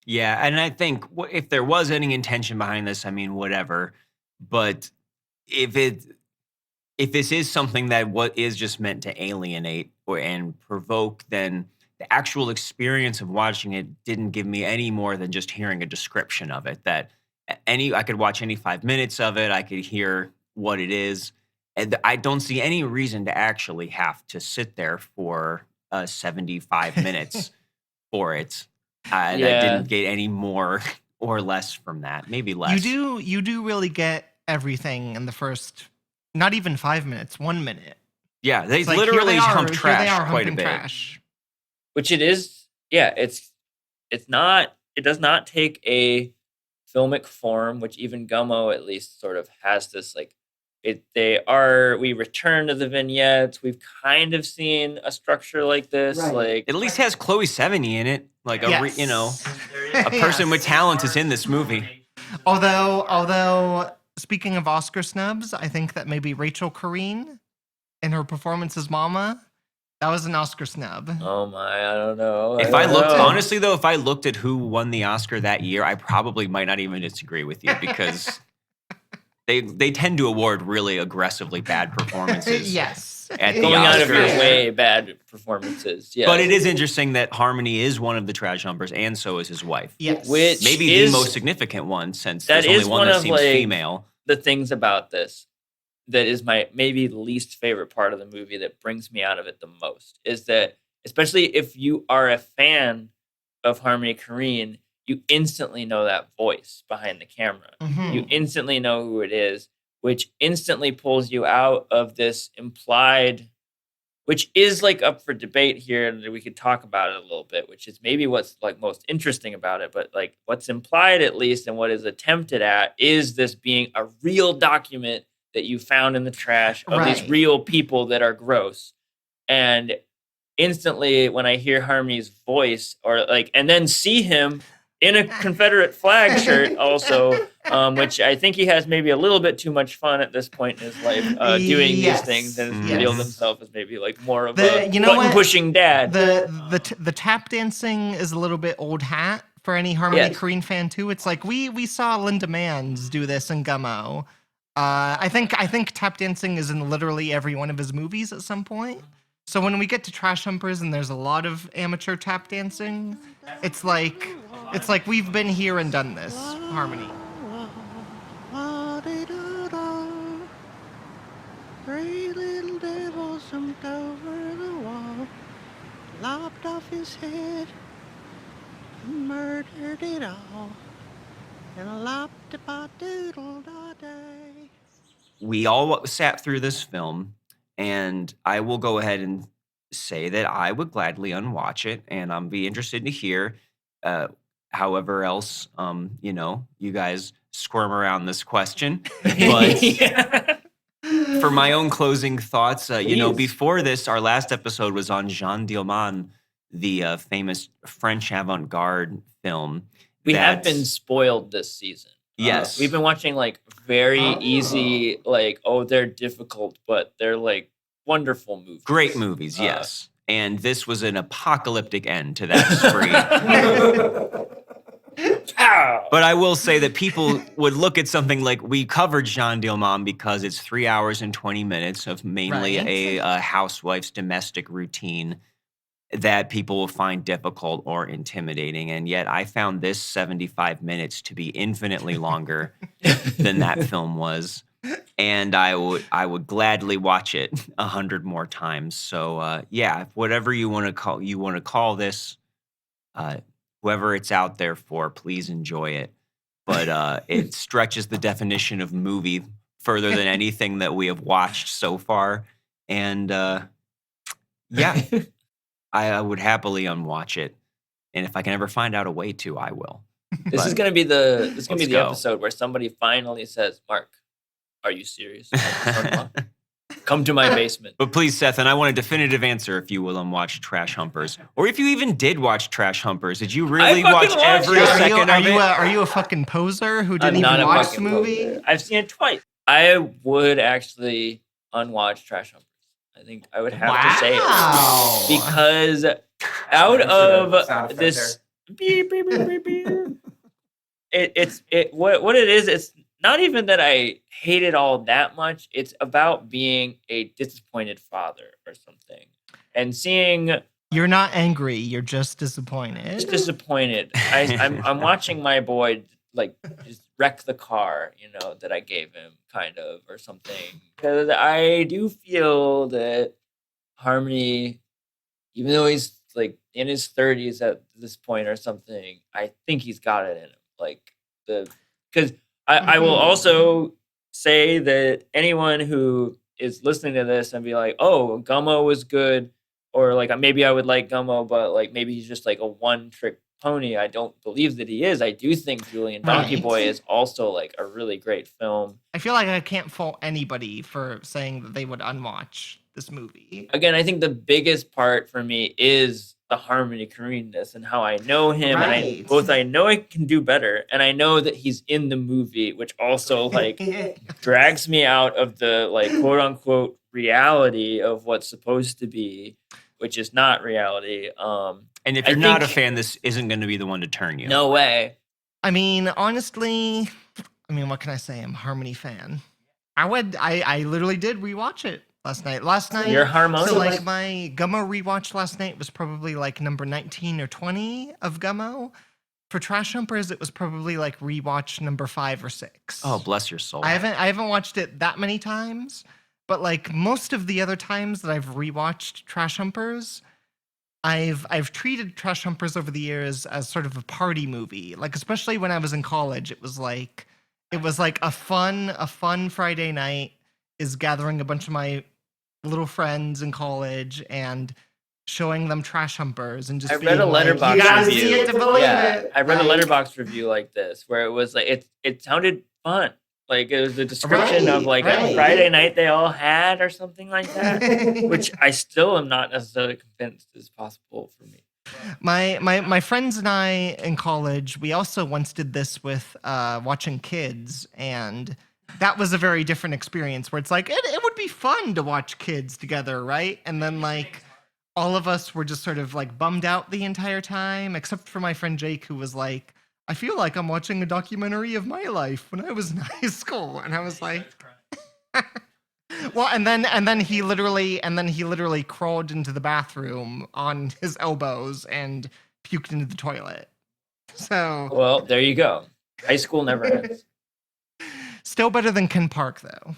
Yeah, and I think if there was any intention behind this, I mean, whatever. But if this is something that what is just meant to alienate and provoke, then the actual experience of watching it didn't give me any more than just hearing a description of it. That I could watch any 5 minutes of it, I could hear what it is, and I don't see any reason to actually have to sit there for 75 minutes for it. I didn't get any more or less from that. Maybe less. You do really get everything in the first, not even 5 minutes, 1 minute. Yeah, they It's like, literally hump here trash they are quite a humping bit. trash. Which it is. Yeah, it's not. It does not take a filmic form, which even Gummo at least sort of has this like. We return to the vignettes. We've kind of seen a structure like this. Right. Like It at least has Chloe Sevigny in it, like Yes. a person with talent is in this movie. Although speaking of Oscar snubs, I think that maybe Rachel Korine in her performance as Mama, that was an Oscar snub. oh my, I don't know. If I looked, honestly though, if I looked at who won the Oscar that year, I probably might not even disagree with you because they tend to award really aggressively bad performances. Yes. At the going out of your Oscars. way, bad performances. Yeah, But it is interesting that Harmony is one of the Trash Humpers, and so is his wife. Yes. Which Maybe is the most significant one, since that there's only is one one that of, seems like, female. the things about this that is my maybe least favorite part of the movie that brings me out of it the most is that, especially if you are a fan of Harmony Korine, you instantly know that voice behind the camera. Mhm. You instantly know who it is, which instantly pulls you out of this implied, which is like up for debate here, and we could talk about it a little bit, which is maybe what's like most interesting about it. But like what's implied at least and what is attempted at is this being a real document that you found in the trash of these Right. real people that are gross. And instantly when I hear Harmony's voice and then see him in a Confederate flag shirt also, which I think he has maybe a little bit too much fun at this point in his life doing Yes. these things and has Yes. revealed himself as maybe like more of The- a you know what? button-pushing dad. The tap dancing is a little bit old hat for any Harmony Yes. Korine fan too. It's like we saw Linda Manns do this in Gummo. I think tap dancing is in literally every one of his movies at some point. So when we get to Trash Humpers and there's a lot of amateur tap dancing, it's like we've been here and done this, Harmony. Three little devils jumped over the wall, lopped off his head, and murdered it all. And lopped a doodle da day. We all sat through this film, and I will go ahead and say that I would gladly unwatch it, and I'm be interested to hear however else you guys squirm around this question. But Yeah. for my own closing thoughts, Please. before this, our last episode was on Jean Dielman, the famous French avant-garde film. We have that- been spoiled this season. Yes. We've been watching like very easy, like, they're difficult, but they're like wonderful movies. Great movies, yes. And this was an apocalyptic end to that spree. Pow! But I will say that people would look at something like we covered Jean Dielman because it's 3 hours and 20 minutes of mainly Right. a housewife's domestic routine that people will find difficult or intimidating. And yet I found this 75 minutes to be infinitely longer than that film was. and I would gladly watch it 100 more times. So yeah, whatever you want to call this, whoever it's out there for, please enjoy it. But it stretches the definition of movie further than anything that we have watched so far. And yeah, I would happily unwatch it. And if I can ever find out a way to, I will. This is But gonna be the let's go. episode where somebody finally says, "Mark, are you serious? Come to my basement." But please, Seth, and I want a definitive answer if you will unwatch Trash Humpers. Or if you even did watch Trash Humpers. Did you really fucking watch watched every it. second of it? Are you a fucking poser who didn't I'm not even a watch the fucking movie? poser. I've seen it twice. I would actually unwatch Trash Humpers. I think I would have to say it because out of this, beep, beep, beep, beep, beep, what it is. It's not even that I hate it all that much. It's about being a disappointed father or something, and seeing. You're not angry. You're just disappointed. Just disappointed. I'm watching my boy like just wreck the car, that I gave him, kind of, or something. Because I do feel that Harmony, even though he's like in his 30s at this point or something, I think he's got it in him. Because I will also say that anyone who is listening to this and be like, "Oh, Gummo was good," or like maybe I would like Gummo, but like maybe he's just like a one-trick pony. I don't believe that he is. I do think Julian Donkey Right. Boy is also like a really great film. I feel like I can't fault anybody for saying that they would unwatch this movie. Again, I think the biggest part for me is the Harmony Korine-ness and how I know him, Right. and I know I can do better, and I know that he's in the movie, which also like drags me out of the like quote unquote reality of what's supposed to be, which is not reality. And if I you're not a think- fan, this isn't going to be the one to turn you. No way. I mean, honestly, what can I say? I'm a Harmony fan. I literally did rewatch it last night. You're harmonious. So like my Gummo rewatch last night was probably like number 19 or 20 of Gummo. For Trash Humpers, it was probably like rewatch number 5 or 6. Oh, bless your soul. I haven't watched it that many times, but like most of the other times that I've rewatched Trash Humpers, I've treated Trash Humpers over the years as sort of a party movie. Like especially when I was in college, it was like a fun Friday night is gathering a bunch of my little friends in college and showing them Trash Humpers and just I being read a like, Letterboxd you gotta review. see it to believe it. I read a Like, Letterboxd review like this where it was like it sounded fun. Like it was a description of like a Friday night they all had or something like that, which I still am not necessarily convinced is possible for me. My friends and I in college, we also once did this with watching Kids, and that was a very different experience where it's like it would be fun to watch Kids together, right? And then like all of us were just sort of like bummed out the entire time, except for my friend Jake, who was like, I feel like I'm watching a documentary of my life when I was in high school. And I was like, well, and then he literally crawled into the bathroom on his elbows and puked into the toilet. So Well, there you go. High school never ends. still better than Ken Park though.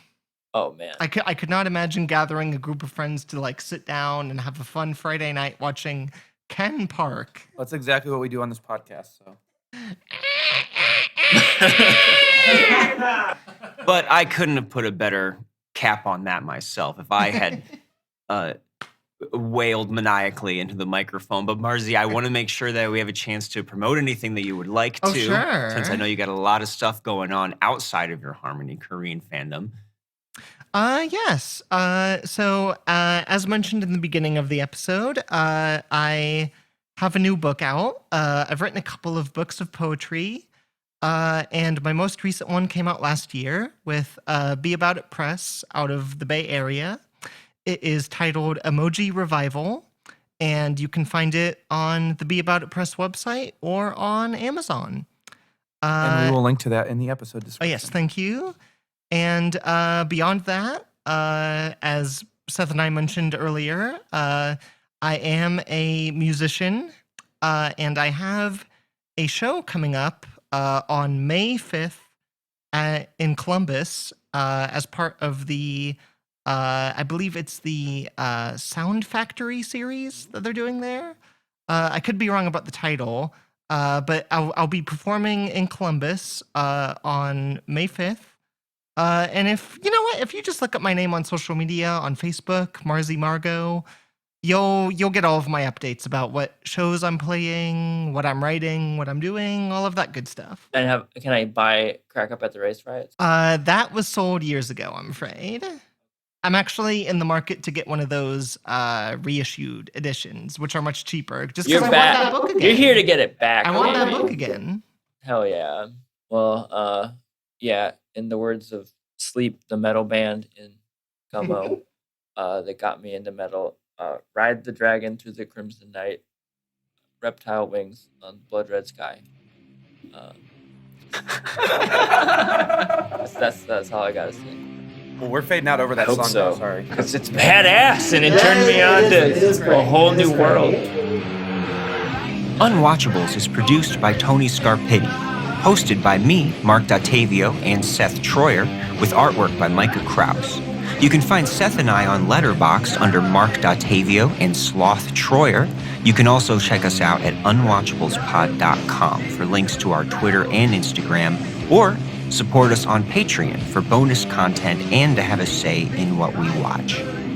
Oh man. I could not imagine gathering a group of friends to like sit down and have a fun Friday night watching Ken Park. That's exactly what we do on this podcast. So But I couldn't have put a better cap on that myself if I had wailed maniacally into the microphone. But Marzi, I want to make sure that we have a chance to promote anything that you would like to. Oh, sure. Since I know you got a lot of stuff going on outside of your Harmony Korine fandom. Yes. So, as mentioned in the beginning of the episode, I have a new book out. I've written a couple of books of poetry, and my most recent one came out last year with Be About It Press out of the Bay Area. It is titled Emoji Revival, and you can find it on the Be About It Press website or on Amazon. and we will link to that in the episode Oh, description. yes, thank you. And beyond that, as Seth and I mentioned earlier, I am a musician, and I have a show coming up on May 5th in Columbus as part of the, I believe it's the Sound Factory series that they're doing there. I could be wrong about the title, but I'll be performing in Columbus on May 5th. And if you just look up my name on social media, on Facebook, Marzi Margo, you'll get all of my updates about what shows I'm playing, what I'm writing, what I'm doing, all of that good stuff. And can I buy Crack Up at the Race Riots? That was sold years ago, I'm afraid. I'm actually in the market to get one of those reissued editions, which are much cheaper. Just because I want that book again. You're here to get it back. I want that baby. book again. Hell yeah. Well, yeah, in the words of Sleep, the metal band in Gummo, that got me into metal, ride the dragon through the crimson night, reptile wings on blood red sky. That's all I gotta say. Well, we're fading out over that Hope song, so. though. Sorry. Because it's badass and it turned me on to a whole new world. Unwatchables is produced by Tony Scarpitti, hosted by me, Marc Dottavio, and Seth Troyer, with artwork by Micah Kraus. You can find Seth and I on Letterboxd under Marc Dottavio and Sloth Troyer. You can also check us out at unwatchablespod.com for links to our Twitter and Instagram, or support us on Patreon for bonus content and to have a say in what we watch.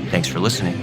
Thanks for listening.